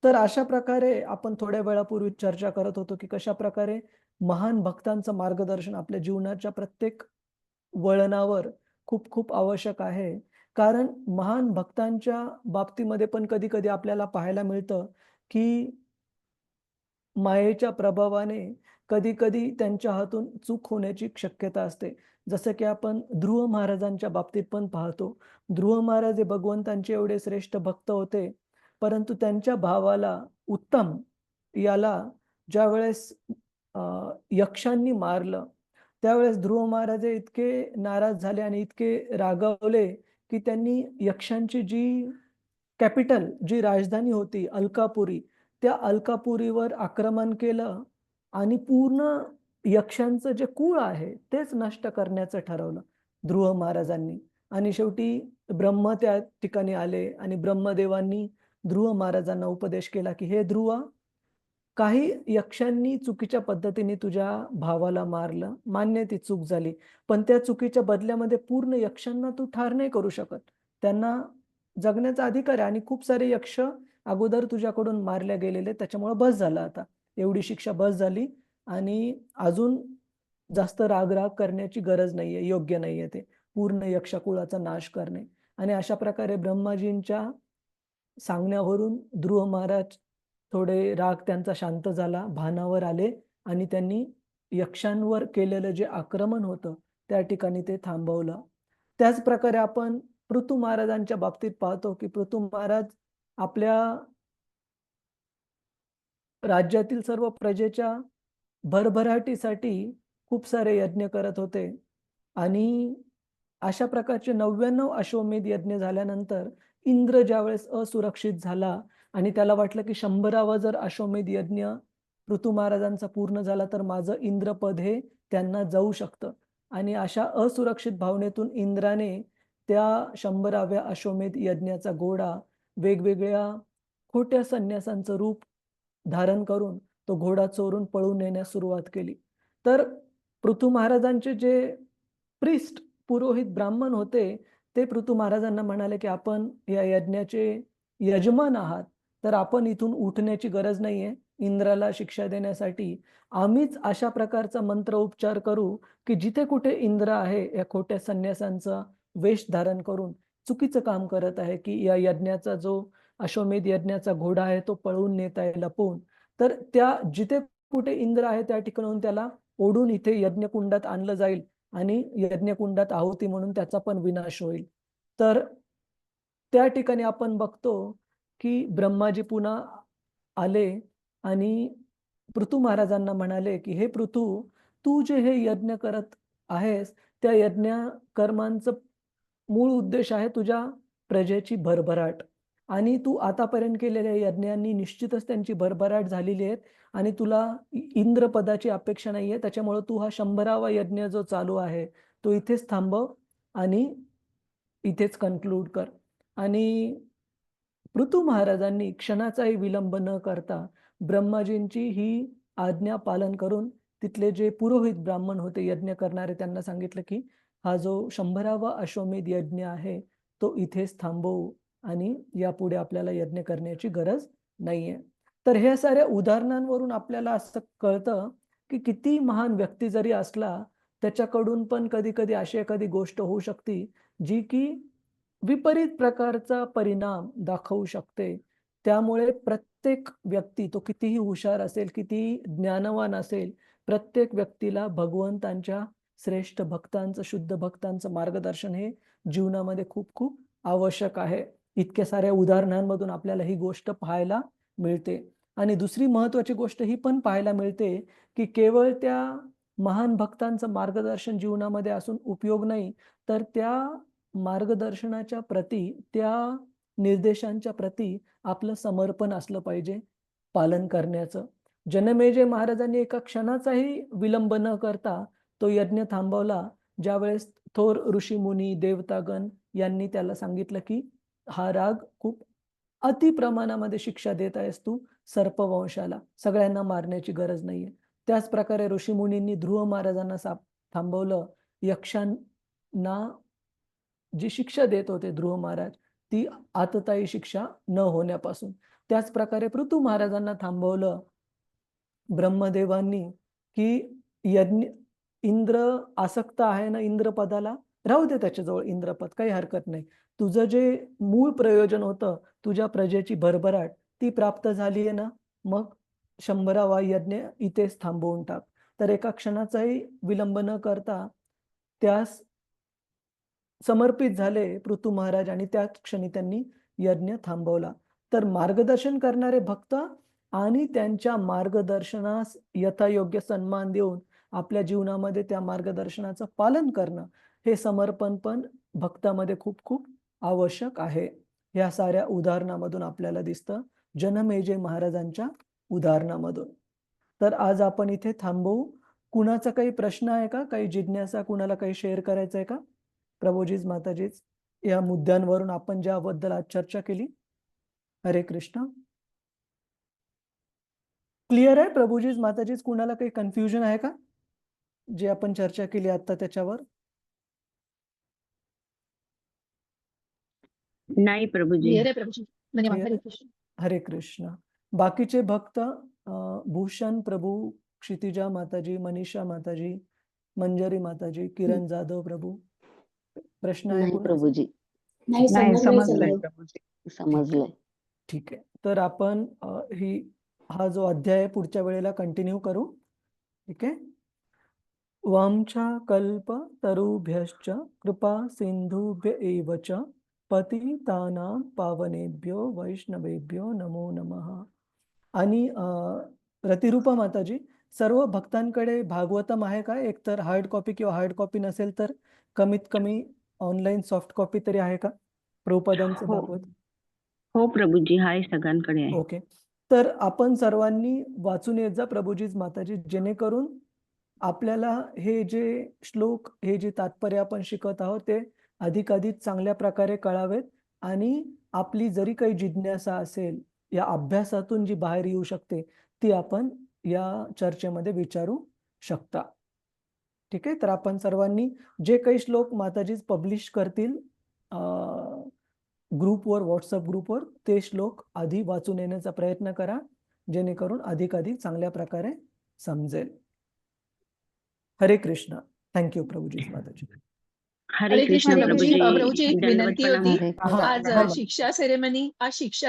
तर अशा प्रकारे आपण थोड्या वेळापूर्वी चर्चा करत होतो की कशा प्रकारे महान भक्तांचं मार्गदर्शन आपल्या जीवनाच्या प्रत्येक वळणावर खूप खूप आवश्यक आहे. कारण महान भक्तांच्या बाबतीमध्ये पण कधी कधी आपल्याला पाहायला मिळतं की मायेच्या प्रभावाने कधी कधी त्यांच्या हातून चूक होण्याची शक्यता असते. जसं की आपण ध्रुव महाराजांच्या बाबतीत पण पाहतो. ध्रुव महाराज हे भगवंतांचे एवढे श्रेष्ठ भक्त होते, परंतु त्यांच्या भावाला उत्तम याला ज्यावेळेस यक्षांनी मारलं, त्यावेळेस ध्रुव महाराज इतके नाराज झाले आणि इतके रागावले की त्यांनी यक्षांची जी कॅपिटल, जी राजधानी होती अलकापुरी, त्या अलकापुरीवर आक्रमण केलं आणि पूर्ण यक्षांचं जे कुळ आहे तेच नष्ट करण्याचं ठरवलं ध्रुव महाराजांनी. आणि शेवटी ब्रह्म त्या ठिकाणी आले आणि ब्रह्मदेवांनी ध्रुव महाराजांना उपदेश केला की हे ध्रुव, काही यक्षांनी चुकीच्या पद्धतीने तुझ्या भावाला मारलं, मान्य ती चूक झाली, पण त्या चुकीच्या बदल्यामध्ये पूर्ण यक्षांना तू ठार नाही करू शकत. त्यांना जगण्याचा अधिकार आहे आणि खूप सारे यक्ष अगोदर तुझ्याकडून मारल्या गेलेले, त्याच्यामुळे बस झालं, आता एवढी शिक्षा बस झाली आणि अजून जास्त राग करण्याची गरज नाहीये, योग्य नाहीये ते पूर्ण यक्षकुळाचा नाश करणे. आणि अशा प्रकारे ब्रह्माजींच्या सांगण्यावरून ध्रुव महाराज थोडे राग त्यांचा शांत झाला, भानावर आले आणि त्यांनी यक्षांवर केलेलं जे आक्रमण होतं त्या ठिकाणी ते थांबवलं. त्याच प्रकारे आपण पृथू महाराजांच्या बाबतीत पाहतो की पृथू महाराज आपल्या राज्यातील सर्व प्रजेच्या भरभराटीसाठी खूप सारे यज्ञ करत होते आणि अशा प्रकारचे 99 अश्वमेध यज्ञ झाल्यानंतर इंद्र ज्यावेळेस असुरक्षित झाला आणि त्याला वाटलं की 100वा जर अश्वमेध यज्ञ ऋतू महाराजांचा पूर्ण झाला तर माझं इंद्रपद हे त्यांना जाऊ शकतं आणि अशा असुरक्षित भावनेतून इंद्राने त्या 100व्या अश्वमेध यज्ञाचा घोडा वेगवेगळ्या खोट्या संन्यासांचं रूप धारण करून तो घोडा चोरून पळून नेण्यास सुरुवात केली. तर पृथू महाराजांचे जे प्रिस्ट पुरोहित ब्राह्मण होते ते पृथू महाराजांना म्हणाले की आपण या यज्ञाचे यजमान आहात, तर आपण इथून उठण्याची गरज नाहीये. इंद्राला शिक्षा देण्यासाठी आम्हीच अशा प्रकारचा मंत्र उपचार करू की जिथे कुठे इंद्र आहे या खोट्या संन्यासांचा वेश धारण करून चुकीचं काम करत आहे की या यज्ञाचा जो अश्वमेध यज्ञाचा घोडा आहे तो पळवून नेत आहे लपवून, तर त्या जिथे कुठे इंद्र आहे त्या ठिकाणून त्याला ओढून इथे यज्ञकुंडात आणलं जाईल आणि यज्ञकुंडात आहुती म्हणून त्याचा पण विनाश होईल. तर त्या ठिकाणी आपण बघतो की ब्रह्माजी पुन्हा आले आणि पृथू महाराजांना म्हणाले की हे पृथू, तू जे हे यज्ञ करत आहेस त्या यज्ञ कर्मांचं मूळ उद्देश आहे तुझ्या प्रजेची भरभराट आणि तू आतापर्यंत केलेल्या यज्ञांनी निश्चितच त्यांची भरभराट झालेली आहे आणि तुला इंद्रपदाची अपेक्षा नाहीये. त्याच्यामुळे तू हा 100वा यज्ञ जो चालू आहे तो इथेच थांबव आणि इथेच कन्क्लूड कर. आणि पृथू महाराजांनी क्षणाचाही विलंब न करता ब्रह्माजींची ही आज्ञा पालन करून तिथले जे पुरोहित ब्राह्मण होते यज्ञ करणारे त्यांना सांगितलं की हा जो 100वा अश्वमेध यज्ञ आहे तो इथेच थांबवू आणि यापुढे आपल्याला यज्ञ करण्याची गरज नाहीये. तर ह्या साऱ्या उदाहरणांवरून आपल्याला असं कळतं की किती महान व्यक्ती जरी असला त्याच्याकडून पण कधी कधी अशी एखादी गोष्ट होऊ शकते जी की विपरीत प्रकारचा परिणाम दाखवू शकते. त्यामुळे प्रत्येक व्यक्ती तो कितीही हुशार असेल, कितीही ज्ञानवान असेल, प्रत्येक व्यक्तीला भगवंतांच्या श्रेष्ठ भक्तांचं, शुद्ध भक्तांचं मार्गदर्शन हे जीवनामध्ये खूप खूप आवश्यक आहे. इतक्या साऱ्या उदाहरणांमधून आपल्याला ही गोष्ट पाहायला मिळते. आणि दुसरी महत्त्वाची गोष्ट ही पण पाहायला मिळते की केवळ त्या महान भक्तांचं मार्गदर्शन जीवनामध्ये असून उपयोग नाही, तर त्या मार्गदर्शनाच्या प्रती, त्या निर्देशांच्या प्रती आपलं समर्पण असलं पाहिजे पालन करण्याचं. जनमेजय महाराजांनी एका क्षणाचाही विलंब न करता तो यज्ञ थांबवला. ज्यावेळेस थोर ऋषीमुनी देवतागण यांनी त्याला सांगितलं की हा राग खूप अति प्रमाणामध्ये शिक्षा देत आहेस तू सर्पवंशाला, सगळ्यांना मारण्याची गरज नाहीये. त्याच प्रकारे ऋषीमुनींनी ध्रुव महाराजांना थांबवलं. यक्षांना जी शिक्षा देत होते ध्रुव महाराज ती आततायी शिक्षा न होण्यापासून. त्याच प्रकारे पृथू महाराजांना थांबवलं ब्रह्मदेवांनी की यज्ञ इंद्र आसक्त आहे ना इंद्रपदाला, राहू दे त्याच्याजवळ इंद्रपद, काही हरकत नाही. तुझं जे मूळ प्रयोजन होतं तुझ्या प्रजेची भरभराट ती प्राप्त झाली आहे ना, मग 100वा यज्ञ इथेच थांबवून टाक. तर एका क्षणाचाही विलंब न करता त्यास समर्पित झाले पृथू महाराज आणि त्याच क्षणी त्यांनी यज्ञ थांबवला. तर मार्गदर्शन करणारे भक्त आणि त्यांच्या मार्गदर्शनास यथायोग्य सन्मान देऊन आपल्या जीवनामध्ये त्या मार्गदर्शनाचं पालन करणं हे समर्पण पण भक्तामध्ये खूप खूप आवश्यक आहे. या साऱ्या उदाहरणामधून आपल्याला दिसतं, जनमेजय महाराजांच्या उदाहरणामधून. तर आज आपण इथे थांबवू. कुणाचा काही प्रश्न आहे का, काही जिज्ञासा, कुणाला काही शेअर करायचं आहे का? प्रभुजीज माताजीज, या मुद्द्यांवरून आपण ज्याबद्दल आज चर्चा केली. हरे कृष्ण. क्लिअर आहे प्रभुजीज माताजीज? कुणाला काही कन्फ्युजन आहे का जे आपण चर्चा केली आता त्याच्यावर? नाही प्रभूजी. क्लिअर आहे प्रभूजी. म्हणजे Clear हरे आहे? कृष्ण. हरे कृष्ण. बाकीचे भक्त भूषण प्रभू, क्षितिजा माताजी, मनीषा माताजी, मंजरी माताजी, किरण जाधव प्रभू, प्रश्न आहे नाही कुणाचा? प्रभूजी. नाही नाही समजलंय समजलंय समजलं. प्रभूजी. समजलंय. ठीक आहे. तर आपण हा जो अध्याय आहे पुढच्या वेळेला कंटिन्यू करू. ठीक आहे. वामच्या कल्प तरुभ्यश्च कृपा सिंधुभ्य एव च पतितानां पावनेभ्यो वैष्णवेभ्यो नमो नमः. आणि रतिरूपा माताजी, सर्व भक्तांकडे भागवतम आहे का? एकतर हार्ड कॉपी किंवा हार्ड कॉपी नसेल तर कमीत कमी ऑनलाईन सॉफ्ट कॉपी तरी आहे का प्रभुपादांचं हो. भागवत? हो प्रभूजी, हाय सगळ्यांकडे आहे. ओके. तर आपण सर्वांनी वाचून येत जा प्रभूजीज माताजी, जेणेकरून आपल्याला हे जे श्लोक, हे जे तात्पर्य आपण शिकत आहोत ते अधिकाधिक चांगल्या प्रकारे कळावेत आणि आपली जरी काही जिज्ञासा असेल या अभ्यासातून जी बाहेर येऊ शकते ती आपण या चर्चेमध्ये विचारू शकता. ठीक आहे. तर आपण सर्वांनी जे काही श्लोक माताजीच पब्लिश करतील ग्रुपवर, व्हॉट्सअप ग्रुपवर, ते श्लोक आधी वाचून येण्याचा प्रयत्न करा, जेणेकरून अधिकाधिक चांगल्या प्रकारे समजेल. हरे कृष्ण. थँक्यू प्रभूजी माताजी. हरे कृष्ण प्रभूजी. प्रभूजी. प्रभूजी, एक दंडवत विनंती प्रणाम. होती. हा, आज हा, शिक्षा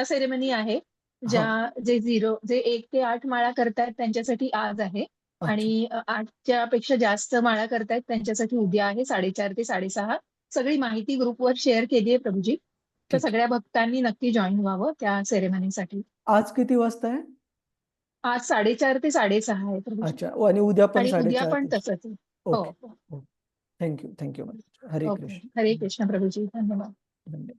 सेरेमनी आहे. जे 1 ते 8 माळा करतायत त्यांच्यासाठी आज आहे. अच्छा. आणि 8च्या पेक्षा जास्त माळा करतायत त्यांच्यासाठी उद्या आहे 4:30 ते 6:30. सगळी माहिती ग्रुपवर शेअर केली आहे प्रभूजी. तर ठीक. सगळ्या भक्तांनी नक्की जॉईन व्हावं त्या सेरेमनीसाठी. आज किती वाजता आहे? आज 4:30 ते 6:30 आहे प्रभूजी. अच्छा. आणि उद्या पण आणि उद्या 4:30 पण ते? तसंच आहे. हो. ओके. थँक्यू. थँक्यू. हरे ओके. कृष्ण. हरे कृष्ण प्रभूजी. धन्यवाद. धन्यवाद.